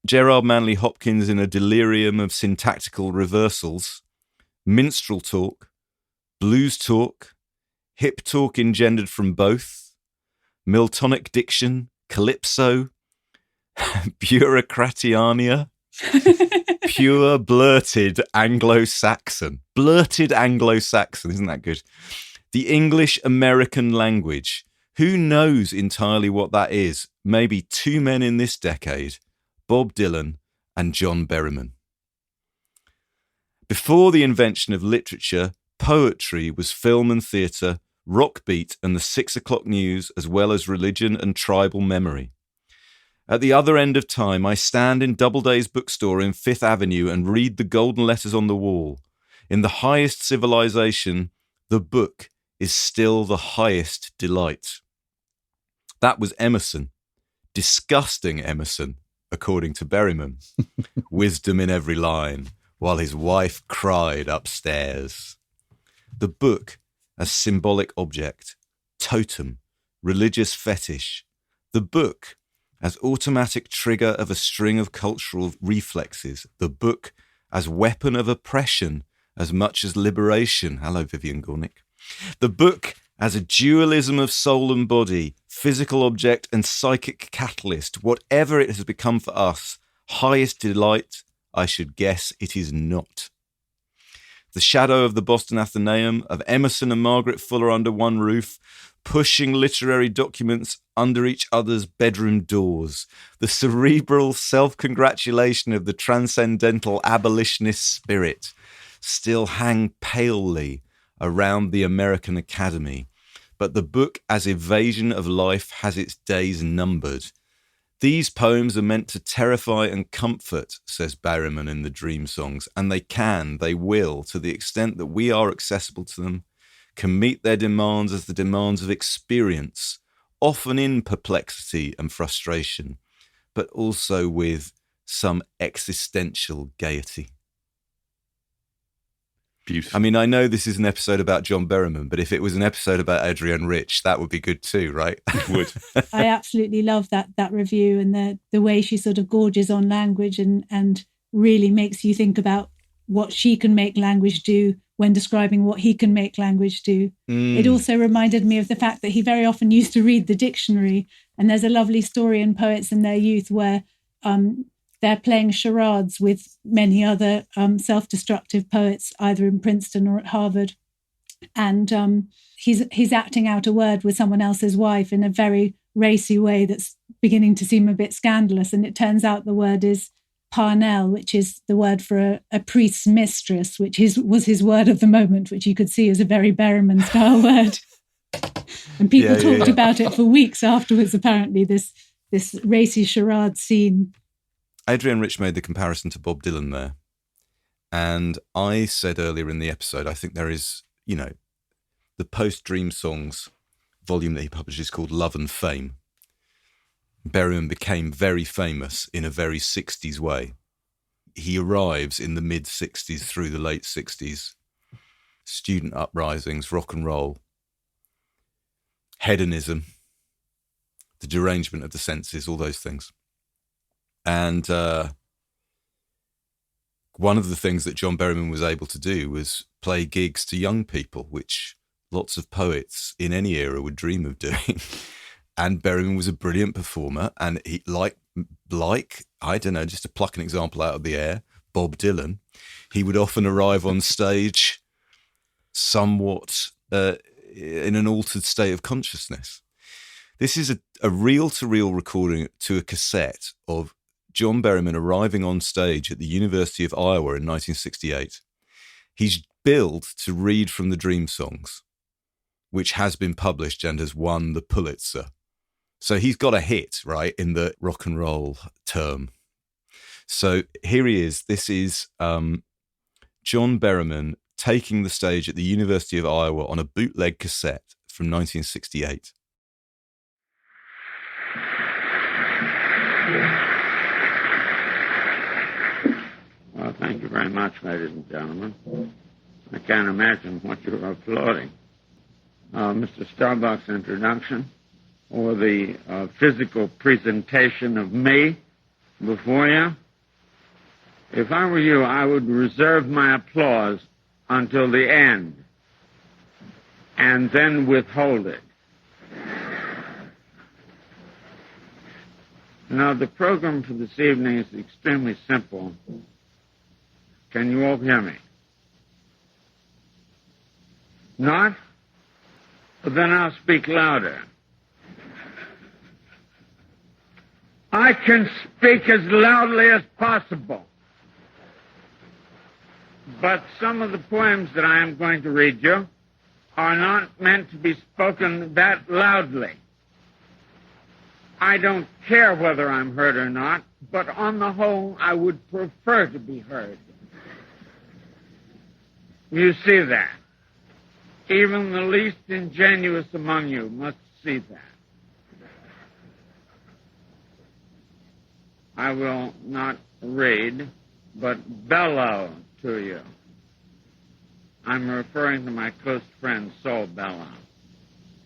Gerard Manley Hopkins in a delirium of syntactical reversals, minstrel talk, blues talk, hip talk engendered from both, Miltonic diction, calypso, bureaucratiania, pure blurted Anglo-Saxon. Blurted Anglo-Saxon, isn't that good? The English-American language. Who knows entirely what that is? Maybe 2 men in this decade, Bob Dylan and John Berryman. Before the invention of literature, poetry was film and theatre, rock beat and the 6 o'clock news, as well as religion and tribal memory. At the other end of time, I stand in Doubleday's bookstore in 5th Avenue and read the golden letters on the wall. In the highest civilization, the book is still the highest delight." That was Emerson. Disgusting Emerson, according to Berryman. Wisdom in every line, while his wife cried upstairs. The book as symbolic object, totem, religious fetish. The book as automatic trigger of a string of cultural reflexes. The book as weapon of oppression as much as liberation. Hello, Vivian Gornick. The book as a dualism of soul and body, physical object and psychic catalyst. Whatever it has become for us, highest delight, I should guess it is not. The shadow of the Boston Athenaeum, of Emerson and Margaret Fuller under one roof, pushing literary documents under each other's bedroom doors. The cerebral self-congratulation of the transcendental abolitionist spirit still hang palely around the American Academy. But the book as evasion of life has its days numbered. These poems are meant to terrify and comfort, says Berryman in the Dream Songs, and they will, to the extent that we are accessible to them, can meet their demands as the demands of experience, often in perplexity and frustration, but also with some existential gaiety. Beautiful. I mean, I know this is an episode about John Berryman, but if it was an episode about Adrienne Rich, that would be good too, right? It would. I absolutely love that review, and the way she sort of gorges on language and really makes you think about what she can make language do when describing what he can make language do. It also reminded me of the fact that he very often used to read the dictionary. And there's a lovely story in Poets in Their Youth where they're playing charades with many other self-destructive poets, either in Princeton or at Harvard. And he's acting out a word with someone else's wife in a very racy way that's beginning to seem a bit scandalous. And it turns out the word is parnell, which is the word for a priest's mistress, which was his word of the moment, which you could see as a very Berryman style word. And people talked about it for weeks afterwards, apparently, this racy charade scene. Adrienne Rich made the comparison to Bob Dylan there. And I said earlier in the episode, I think there is, the post-Dream Songs volume that he publishes called Love and Fame. Berryman became very famous in a very 60s way. He arrives in the mid-60s through the late 60s. Student uprisings, rock and roll, hedonism, the derangement of the senses, all those things. And one of the things that John Berryman was able to do was play gigs to young people, which lots of poets in any era would dream of doing. And Berryman was a brilliant performer. And he, like, I don't know, just to pluck an example out of the air, Bob Dylan, he would often arrive on stage somewhat in an altered state of consciousness. This is a reel-to-reel recording to a cassette of John Berryman arriving on stage at the University of Iowa in 1968. He's billed to read from the Dream Songs, which has been published and has won the Pulitzer. So he's got a hit, right, in the rock and roll term. So here he is. This is John Berryman taking the stage at the University of Iowa on a bootleg cassette from 1968. Well, thank you very much, ladies and gentlemen. I can't imagine what you're applauding. Mr. Starbuck's introduction, or the physical presentation of me before you. If I were you, I would reserve my applause until the end, and then withhold it. Now, the program for this evening is extremely simple. Can you all hear me? Not? But then I'll speak louder. I can speak as loudly as possible. But some of the poems that I am going to read you are not meant to be spoken that loudly. I don't care whether I'm heard or not, but on the whole, I would prefer to be heard. You see that. Even the least ingenuous among you must see that. I will not read, but bellow to you. I'm referring to my close friend, Saul Bellow,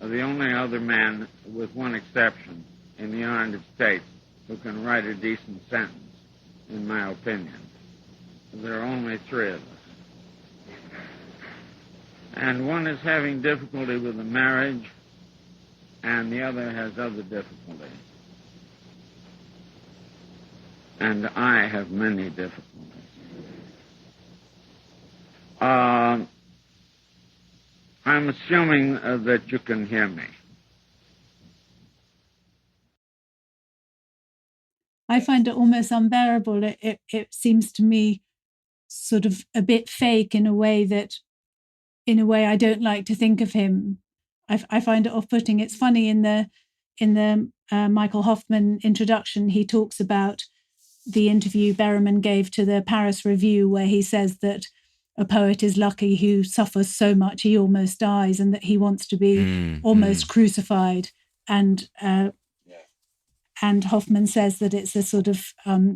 the only other man, with one exception, in the United States who can write a decent sentence, in my opinion. There are only three of us. And one is having difficulty with a marriage, and the other has other difficulties. And I have many difficulties. I'm assuming that you can hear me. I find it almost unbearable. It seems to me sort of a bit fake in a way I don't like to think of him. I find it off-putting. It's funny in the Michael Hoffman introduction, he talks about the interview Berryman gave to the Paris Review, where he says that a poet is lucky who suffers so much he almost dies, and that he wants to be almost crucified. And Hoffman says that it's a sort of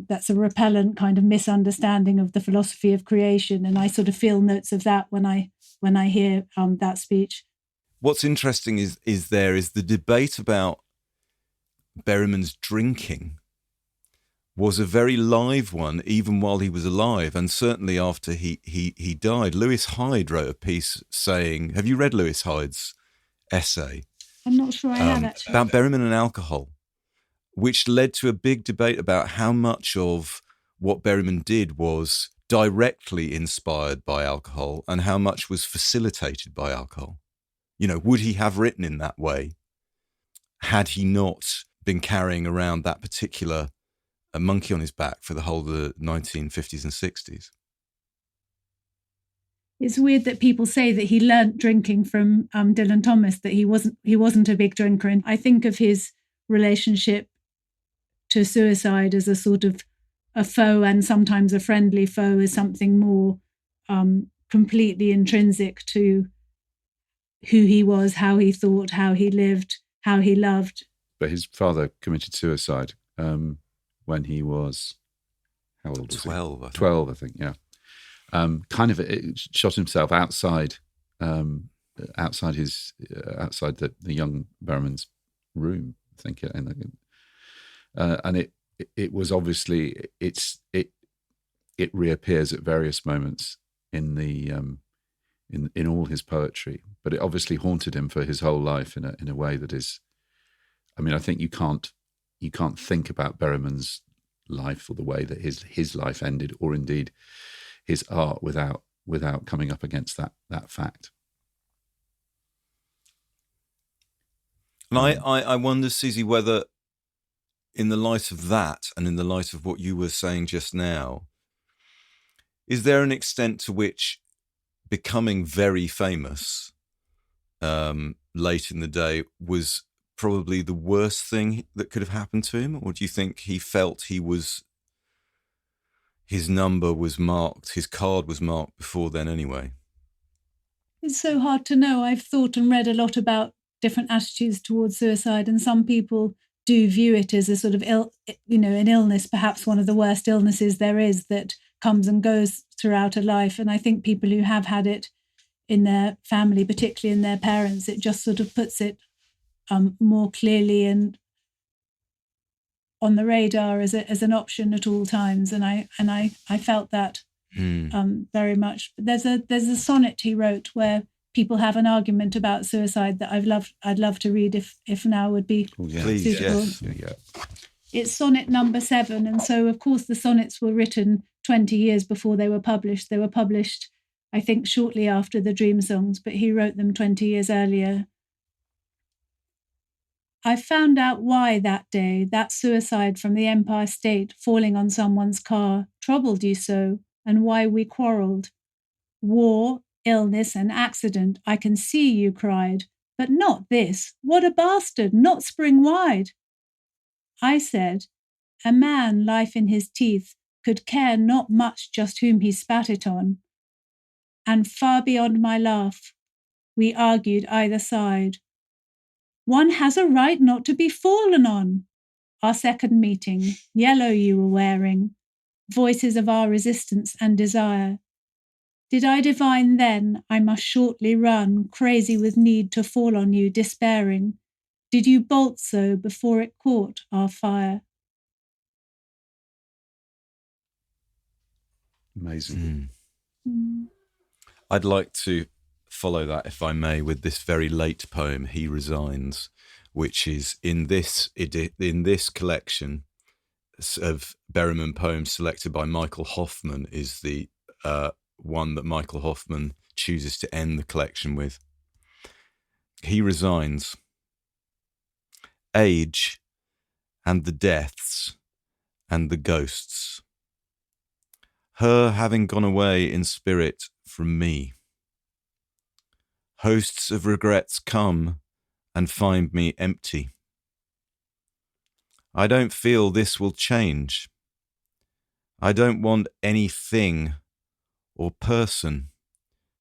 that's a repellent kind of misunderstanding of the philosophy of creation. And I sort of feel notes of that when I hear that speech. What's interesting is the debate about Berryman's drinking, was a very live one, even while he was alive, and certainly after he died. Lewis Hyde wrote a piece saying, have you read Lewis Hyde's essay? I'm not sure I have, actually. About Berryman and alcohol, which led to a big debate about how much of what Berryman did was directly inspired by alcohol and how much was facilitated by alcohol. You know, would he have written in that way had he not been carrying around that particular monkey on his back for the whole of the 1950s and 60s? It's weird that people say that he learnt drinking from Dylan Thomas, that he wasn't a big drinker. And I think of his relationship to suicide as a sort of a foe and sometimes a friendly foe, as something more completely intrinsic to who he was, how he thought, how he lived, how he loved. But his father committed suicide when he was, how old was 12, he? 12, I think, yeah. Shot himself outside the young Berryman's room, I think, and it was obviously it reappears at various moments in the in all his poetry, but it obviously haunted him for his whole life in a way that is, I mean, I think you can't think about Berryman's life or the way that his life ended, or indeed his art, without coming up against that fact. And I wonder, Susie, whether in the light of that and in the light of what you were saying just now, is there an extent to which becoming very famous late in the day was probably the worst thing that could have happened to him? Or do you think he felt his number was marked, his card was marked before then anyway? It's so hard to know. I've thought and read a lot about different attitudes towards suicide, and some people do view it as a sort of an illness, perhaps one of the worst illnesses there is, that comes and goes throughout a life. And I think people who have had it in their family, particularly in their parents, it just sort of puts it more clearly and on the radar as an option at all times. And I felt that very much. There's a sonnet he wrote where people have an argument about suicide that I'd love to read if now would be suitable. Yes. Yeah. It's sonnet number 7, and so of course the sonnets were written 20 years before they were published. They were published, I think, shortly after the Dream Songs, but he wrote them 20 years earlier. I found out why that day, that suicide from the Empire State falling on someone's car troubled you so, and why we quarrelled. War, illness and accident, I can see, you cried, but not this. What a bastard, not spring wide. I said, a man, life in his teeth, could care not much just whom he spat it on. And far beyond my laugh, we argued either side. One has a right not to be fallen on. Our second meeting, yellow you were wearing, voices of our resistance and desire. Did I divine then I must shortly run, crazy with need to fall on you, despairing? Did you bolt so before it caught our fire? Amazing. I'd like to follow that, if I may, with this very late poem, He Resigns, which is in this collection of Berryman poems selected by Michael Hoffman, is the one that Michael Hoffman chooses to end the collection with. He resigns. Age and the deaths and the ghosts. Her having gone away in spirit from me. Hosts of regrets come and find me empty. I don't feel this will change. I don't want anything or person,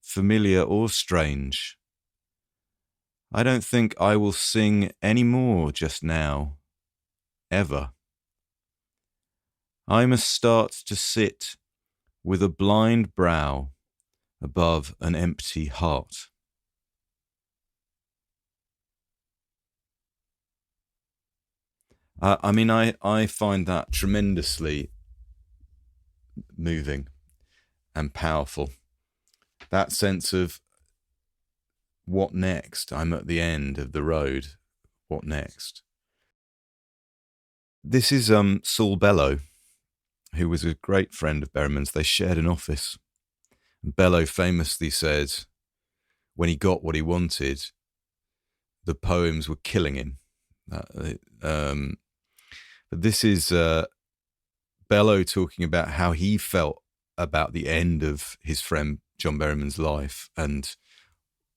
familiar or strange. I don't think I will sing any more just now, ever. I must start to sit with a blind brow above an empty heart. I find that tremendously moving and powerful. That sense of what next? I'm at the end of the road. What next? This is Saul Bellow, who was a great friend of Berryman's. They shared an office. Bellow famously said, when he got what he wanted, the poems were killing him. But this is Bellow talking about how he felt about the end of his friend John Berryman's life and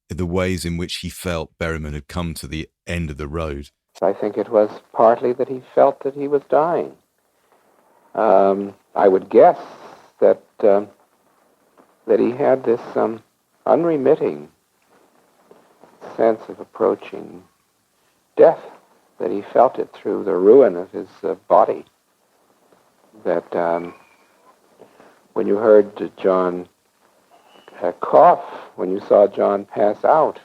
the ways in which he felt Berryman had come to the end of the road. I think it was partly that he felt that he was dying. I would guess that he had this unremitting sense of approaching death, that he felt it through the ruin of his body. That when you heard John cough, when you saw John pass out,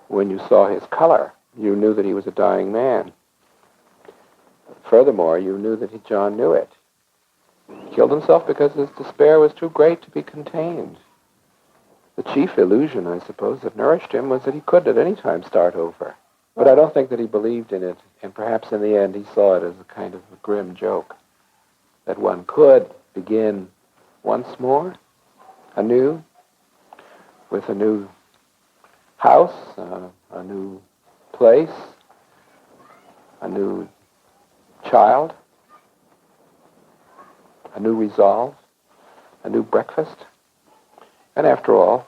when you saw his color, you knew that he was a dying man. Furthermore, you knew that John knew it. He killed himself because his despair was too great to be contained. The chief illusion, I suppose, that nourished him was that he could at any time start over. But I don't think that he believed in it, and perhaps in the end he saw it as a kind of a grim joke, that one could begin once more, anew, with a new house, a new place, a new child, a new resolve, a new breakfast. And after all,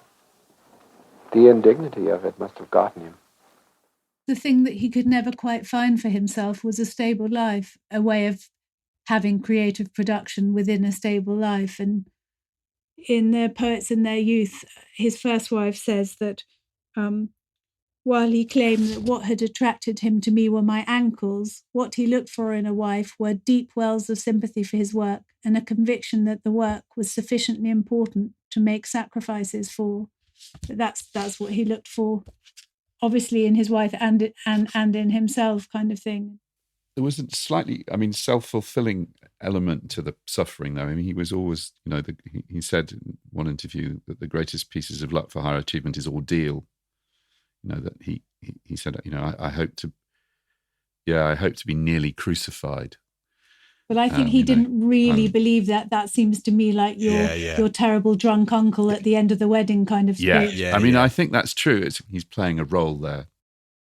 the indignity of it must have gotten him. The thing that he could never quite find for himself was a stable life, a way of having creative production within a stable life. And in the Poets in Their Youth, his first wife says that while he claimed that what had attracted him to me were my ankles, what he looked for in a wife were deep wells of sympathy for his work and a conviction that the work was sufficiently important to make sacrifices for. That's what he looked for, obviously in his wife and in himself, kind of thing. There was a slightly, self-fulfilling element to the suffering, though. He was always, he said in one interview that the greatest pieces of luck for higher achievement is ordeal. That he said, I hope to be nearly crucified. But I think he didn't really believe that. That seems to me like your terrible drunk uncle at the end of the wedding kind of speech. I think that's true. He's playing a role there.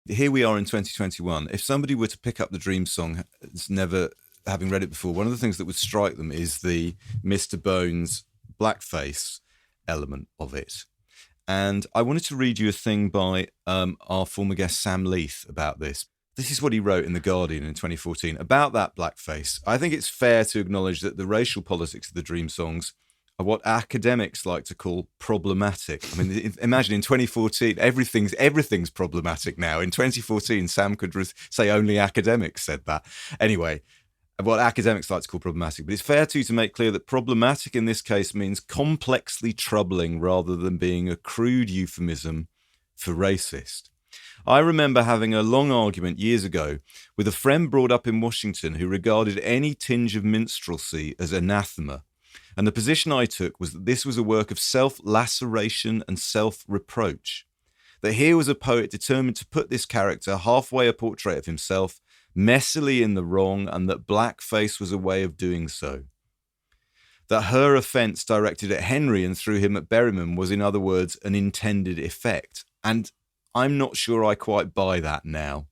Here we are in 2021. If somebody were to pick up the Dream song, never having read it before, one of the things that would strike them is the Mr. Bones blackface element of it. And I wanted to read you a thing by our former guest Sam Leith about this. This is what he wrote in The Guardian in 2014 about that blackface. I think it's fair to acknowledge that the racial politics of the Dream songs are what academics like to call problematic. Imagine in 2014, everything's problematic now. In 2014, Sam could say only academics said that. Anyway, what academics like to call problematic. But it's fair to make clear that problematic in this case means complexly troubling rather than being a crude euphemism for racist. I remember having a long argument years ago with a friend brought up in Washington who regarded any tinge of minstrelsy as anathema. And the position I took was that this was a work of self-laceration and self-reproach. That here was a poet determined to put this character halfway a portrait of himself, messily in the wrong, and that blackface was a way of doing so. That her offence directed at Henry and through him at Berryman was, in other words, an intended effect. And I'm not sure I quite buy that now.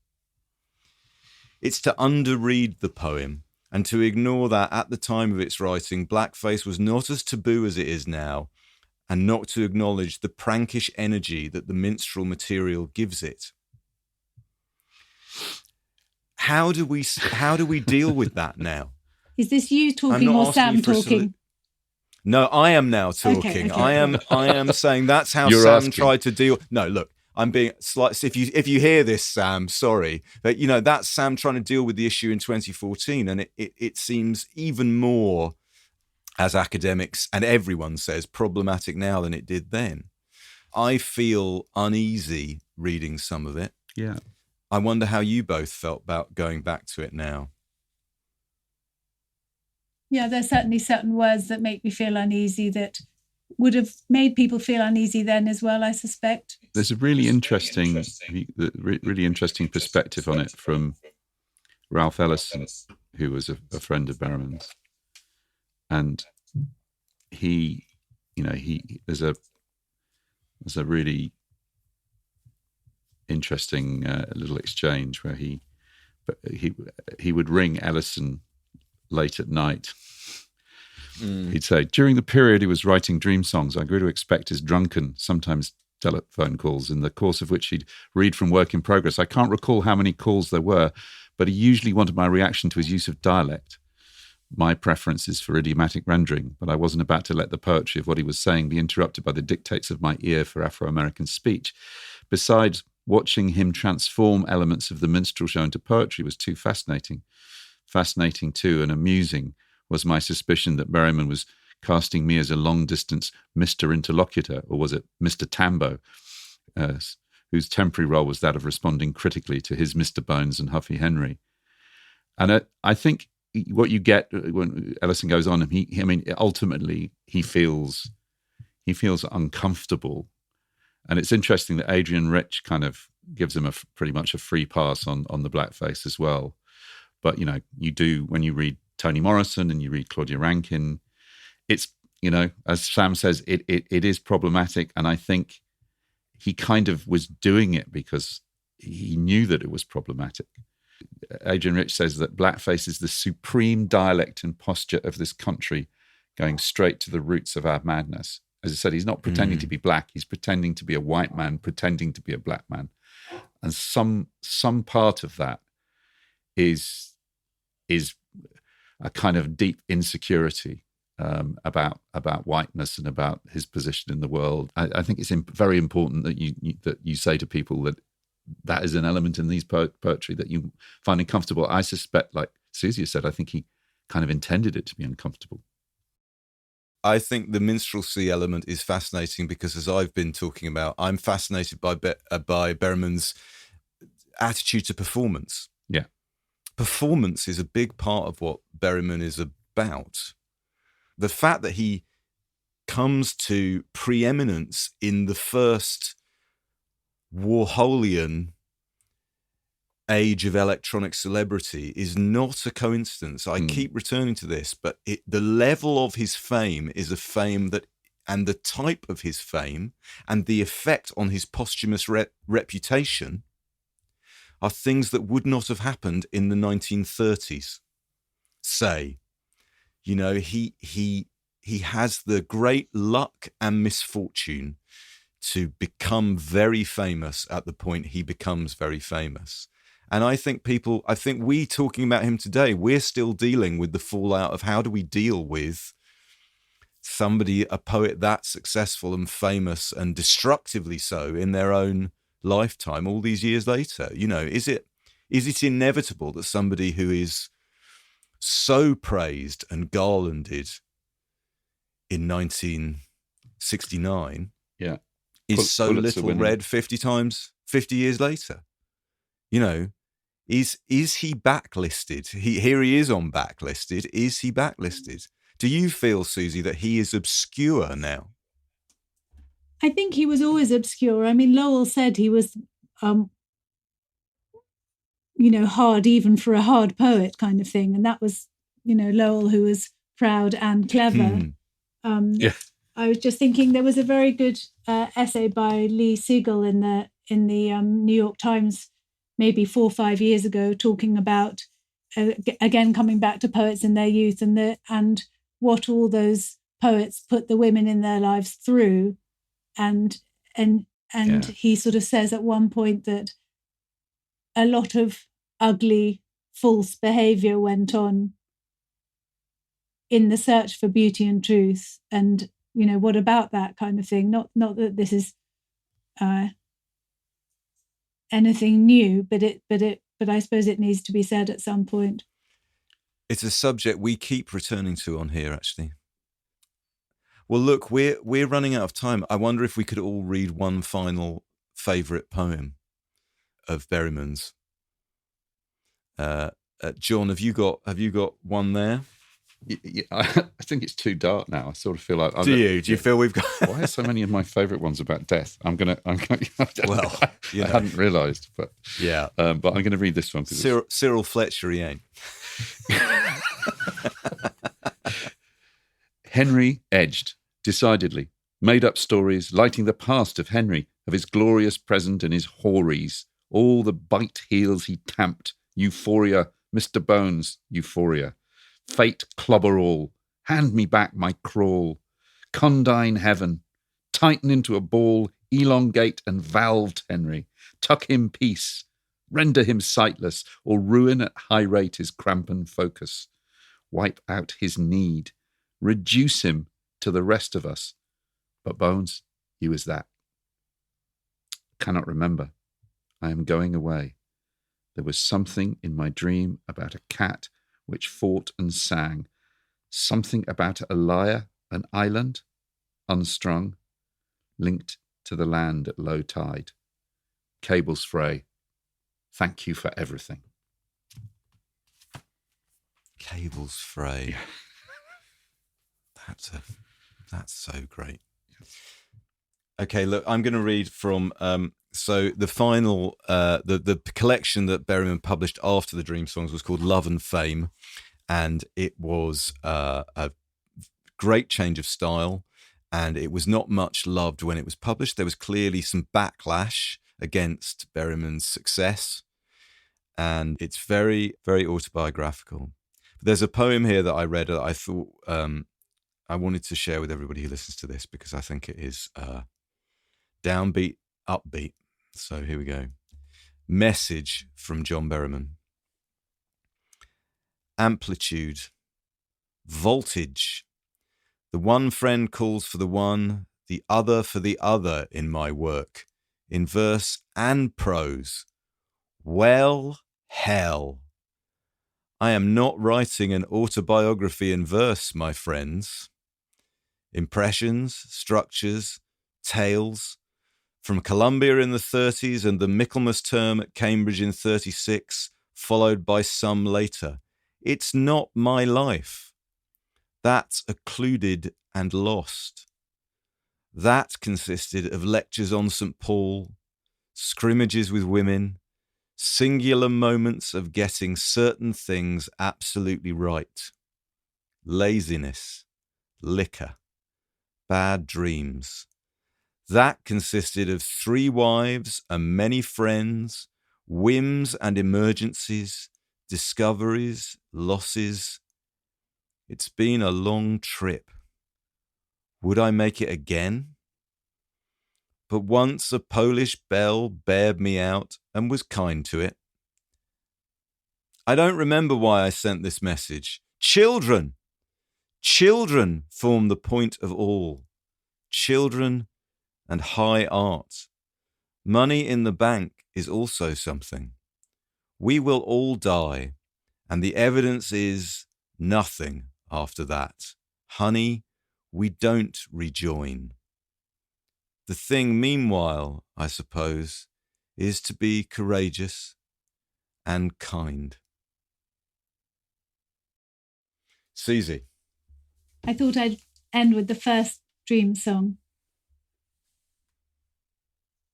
It's to underread the poem and to ignore that at the time of its writing, blackface was not as taboo as it is now, and not to acknowledge the prankish energy that the minstrel material gives it. How do we deal with that now? Is this you talking or Sam talking? No, I am now talking. Okay. I am saying that's how You're Sam asking. tried to deal. No, look, I'm being slight. If you hear this, Sam, sorry, but that's Sam trying to deal with the issue in 2014, and it seems even more, as academics and everyone says, problematic now than it did then. I feel uneasy reading some of it. Yeah. I wonder how you both felt about going back to it now. Yeah, there's certainly certain words that make me feel uneasy that would have made people feel uneasy then as well, I suspect. There's a really interesting perspective on it from Ralph Ellison, who was a friend of Berryman's. And there's a really interesting little exchange where he would ring Ellison late at night. He'd say, during the period he was writing dream songs, I grew to expect his drunken, sometimes telephone calls, in the course of which he'd read from work in progress. I can't recall how many calls there were, but he usually wanted my reaction to his use of dialect. My preference is for idiomatic rendering, but I wasn't about to let the poetry of what he was saying be interrupted by the dictates of my ear for Afro-American speech. Besides, watching him transform elements of the minstrel show into poetry was too fascinating. Fascinating too, and amusing, was my suspicion that Berryman was casting me as a long-distance Mr. Interlocutor, or was it Mr. Tambo, whose temporary role was that of responding critically to his Mr. Bones and Huffy Henry. And I think what you get when Ellison goes on, ultimately he feels uncomfortable. And it's interesting that Adrian Rich kind of gives him pretty much a free pass on the blackface as well. But, you do, when you read Toni Morrison and you read Claudia Rankine, it's, as Sam says, it is problematic. And I think he kind of was doing it because he knew that it was problematic. Adrian Rich says that blackface is the supreme dialect and posture of this country, going straight to the roots of our madness. As I said, he's not pretending to be black. He's pretending to be a white man, pretending to be a black man. And some part of that is a kind of deep insecurity about whiteness and about his position in the world. I think it's very important that you say to people that is an element in these poetry that you find uncomfortable. I suspect, like Susie said, I think he kind of intended it to be uncomfortable. I think the minstrelsy element is fascinating because, as I've been talking about, I'm fascinated by Berryman's attitude to performance. Yeah. Performance is a big part of what Berryman is about. The fact that he comes to preeminence in the first Warholian age of electronic celebrity is not a coincidence. I keep returning to this, but the level of his fame is a fame that, and the type of his fame and the effect on his posthumous reputation are things that would not have happened in the 1930s. Say, he has the great luck and misfortune to become very famous at the point he becomes very famous. And I think we talking about him today, we're still dealing with the fallout of how do we deal with a poet that successful and famous and destructively so in their own lifetime all these years later. Is it inevitable that somebody who is so praised and garlanded in 1969 is so little read 50 years later? Is he backlisted? Here he is on Backlisted. Is he backlisted? Do you feel, Susie, that he is obscure now? I think he was always obscure. Lowell said he was, hard even for a hard poet kind of thing. And that was, Lowell, who was proud and clever. I was just thinking there was a very good essay by Lee Siegel in the New York Times maybe 4 or 5 years ago, talking about again coming back to poets in their youth and what all those poets put the women in their lives through, and he sort of says at one point that a lot of ugly, false behaviour went on in the search for beauty and truth, and what about that kind of thing? Not that this is anything new, but I suppose it needs to be said at some point. It's a subject we keep returning to on here, actually. Well, look, we're running out of time. I wonder if we could all read one final favourite poem. of Berryman's. John, have you got one there? I think it's too dark now. I sort of feel like. Do you feel we've got? Why are so many of my favourite ones about death? Well, I hadn't realised, but yeah. But I'm going to read this one. Cyril Fletcher, he ain't. Henry edged decidedly, made up stories lighting the past of Henry, of his glorious present and his whoreries, all the bite heels he tamped, euphoria, Mr. Bones, euphoria. Fate clobber all, hand me back my crawl, condign heaven, tighten into a ball, elongate and valved Henry, tuck him peace, render him sightless, or ruin at high rate his crampen focus, wipe out his need, reduce him to the rest of us. But Bones, he was that. Cannot remember. I am going away. There was something in my dream about a cat which fought and sang, something about a lyre, an island, unstrung, linked to the land at low tide. Cables fray. Thank you for everything. Cables fray. That's so great. Okay, look, I'm going to read from so the final the collection that Berryman published after the Dream Songs was called Love and Fame, and it was a great change of style, and it was not much loved when it was published. There was clearly some backlash against Berryman's success, and it's very, very autobiographical. But there's a poem here that I read that I thought I wanted to share with everybody who listens to this, because I think it is downbeat, upbeat. So here we go. Message from John Berryman. Amplitude, voltage. The one friend calls for the one, the other for the other in my work, in verse and prose. Well, hell. I am not writing an autobiography in verse, my friends. Impressions, structures, tales, from Columbia in the 30s and the Michaelmas term at Cambridge in 36, followed by some later. It's not my life. That's occluded and lost. That consisted of lectures on St. Paul, scrimmages with women, singular moments of getting certain things absolutely right. Laziness, liquor, bad dreams. That consisted of 3 wives and many friends, whims and emergencies, discoveries, losses. It's been a long trip. Would I make it again? But once a Polish belle bared me out and was kind to it. I don't remember why I sent this message. Children! Children form the point of all. Children and high art. Money in the bank is also something. We will all die, and the evidence is nothing after that. Honey, we don't rejoin. The thing, meanwhile, I suppose, is to be courageous and kind. Susie. I thought I'd end with the first Dream song.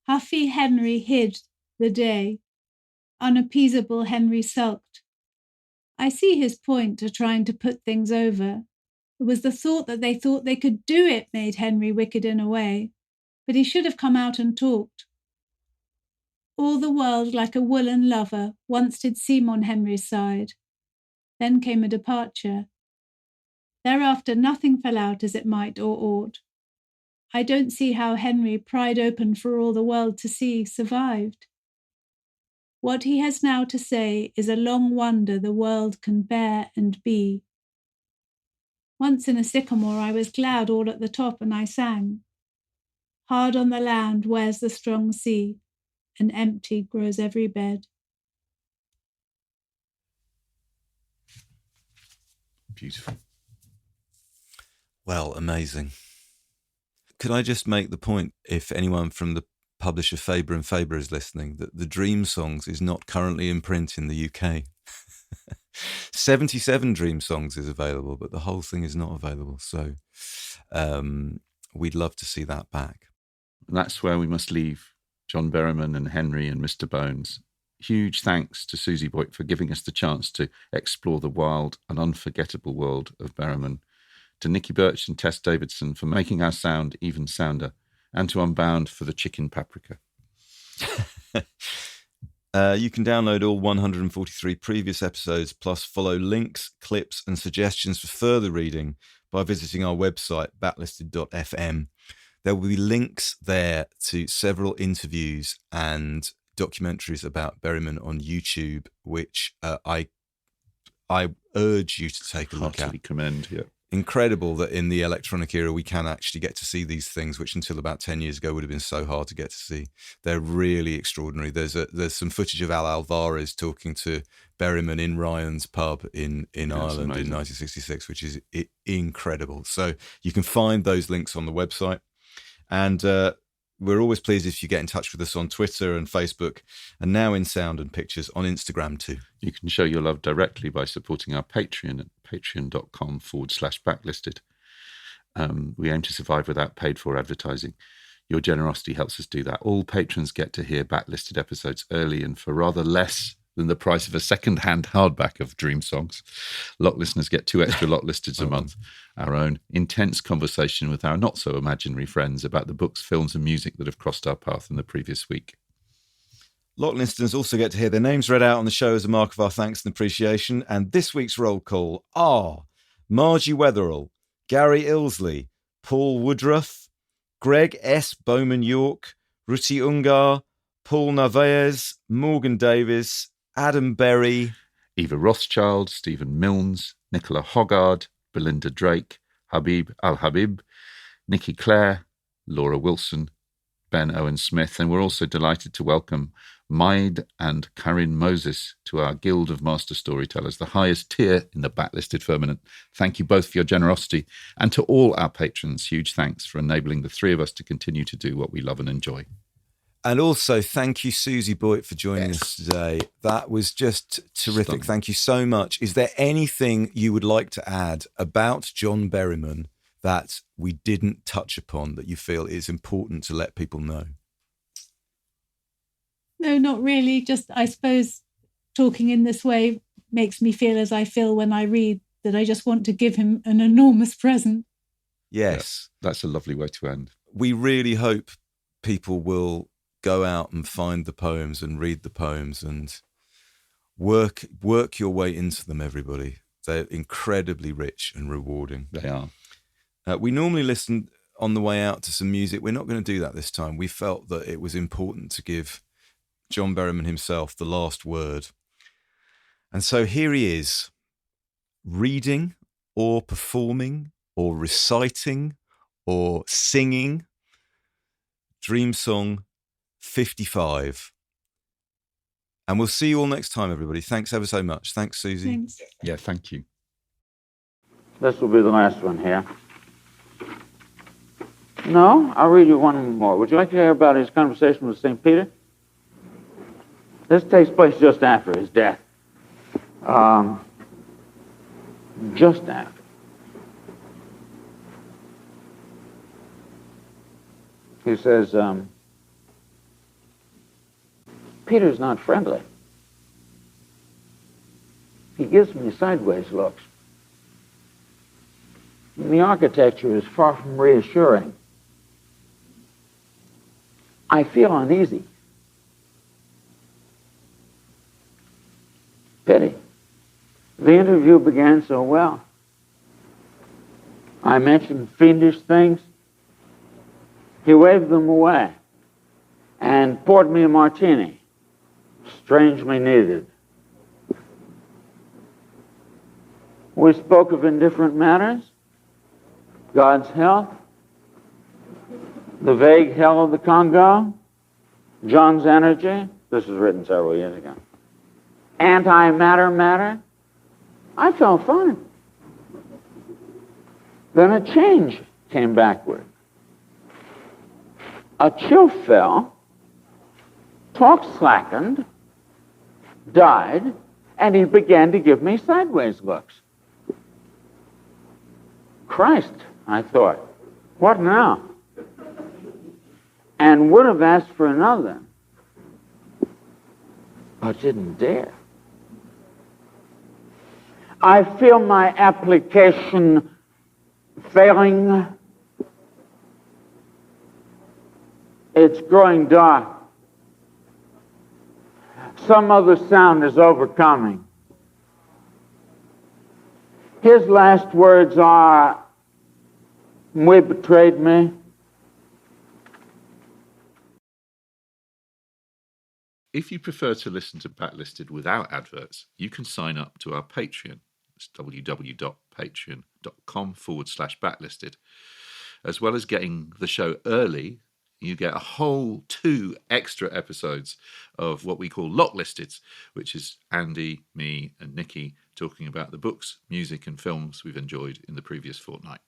Huffy Henry hid the day. Unappeasable Henry sulked. I see his point to trying to put things over. It was the thought that they thought they could do it made Henry wicked in a way, but he should have come out and talked. All the world like a woolen lover once did seem on Henry's side. Then came a departure. Thereafter nothing fell out as it might or ought. I don't see how Henry, pried open for all the world to see, survived. What he has now to say is a long wonder the world can bear and be. Once in a sycamore I was glad all at the top, and I sang. Hard on the land wears the strong sea, and empty grows every bed. Beautiful. Well, amazing. Could I just make the point, if anyone from the publisher Faber and Faber is listening, that the Dream Songs is not currently in print in the UK. 77 Dream Songs is available, but the whole thing is not available. So we'd love to see that back. And that's where we must leave John Berryman and Henry and Mr. Bones. Huge thanks to Susie Boyt for giving us the chance to explore the wild and unforgettable world of Berryman, to Nicky Birch and Tess Davidson for making our sound even sounder, and to Unbound for the chicken paprika. You can download all 143 previous episodes, plus follow links, clips, and suggestions for further reading by visiting our website, backlisted.fm. There will be links there to several interviews and documentaries about Berryman on YouTube, which I urge you to take a look at. Heartily commend, yeah. Incredible that in the electronic era we can actually get to see these things, which until about 10 years ago would have been so hard to get to see. They're really extraordinary. There's some footage of Al Alvarez talking to Berryman in Ryan's pub in Ireland in 1966, which is incredible. So you can find those links on the website. And we're always pleased if you get in touch with us on Twitter and Facebook, and now in sound and pictures on Instagram too. You can show your love directly by supporting our Patreon at patreon.com/backlisted. We aim to survive without paid-for advertising. Your generosity helps us do that. All patrons get to hear Backlisted episodes early and for rather less than the price of a second-hand hardback of Dream Songs. Lot listeners get 2 extra Lot Listeds a month. Our own intense conversation with our not-so-imaginary friends about the books, films and music that have crossed our path in the previous week. Lot listeners also get to hear their names read out on the show as a mark of our thanks and appreciation. And this week's roll call are Margie Wetherall, Gary Ilsley, Paul Woodruff, Greg S. Bowman York, Ruti Ungar, Paul Narvaez, Morgan Davis, Adam Berry, Eva Rothschild, Stephen Milnes, Nicola Hoggard, Belinda Drake, Habib Al-Habib, Nikki Clare, Laura Wilson, Ben Owen Smith, and we're also delighted to welcome Maid and Karin Moses to our Guild of Master Storytellers, the highest tier in the Backlisted firmament. Thank you both for your generosity, and to all our patrons, huge thanks for enabling the three of us to continue to do what we love and enjoy. And also, thank you, Susie Boyt, for joining us today. That was just terrific. Stunning. Thank you so much. Is there anything you would like to add about John Berryman that we didn't touch upon that you feel is important to let people know? No, not really. Just, I suppose, talking in this way makes me feel as I feel when I read, that I just want to give him an enormous present. Yes. Yeah, that's a lovely way to end. We really hope people will go out and find the poems and read the poems and work your way into them, everybody. They're incredibly rich and rewarding. They are. We normally listen on the way out to some music. We're not going to do that this time. We felt that it was important to give John Berryman himself the last word. And so here he is, reading or performing or reciting or singing Dream Song 55. And we'll see you all next time, everybody. Thanks ever so much. Thanks, Susie. Thanks. Yeah, thank you. This will be the last one here. No, I'll read you one more. Would you like to hear about his conversation with St. Peter? This takes place just after his death. Just after. He says, Peter's not friendly. He gives me sideways looks. And the architecture is far from reassuring. I feel uneasy. Pity. The interview began so well. I mentioned fiendish things. He waved them away and poured me a martini, strangely needed. We spoke of indifferent matters, God's health, the vague hell of the Congo, John's energy. This was written several years ago. Antimatter matter. I felt fine. Then a change came backward. A chill fell Talk slackened, died, and he began to give me sideways looks. Christ, I thought, what now? And would have asked for another, but didn't dare. I feel my application failing. It's growing dark. Some other sound is overcoming. His last words are, "We betrayed me." If you prefer to listen to Backlisted without adverts, you can sign up to our Patreon. It's www.patreon.com/backlisted. As well as getting the show early, you get a whole 2 extra episodes of what we call Locklisted, which is Andy, me, and Nikki talking about the books, music, and films we've enjoyed in the previous fortnight.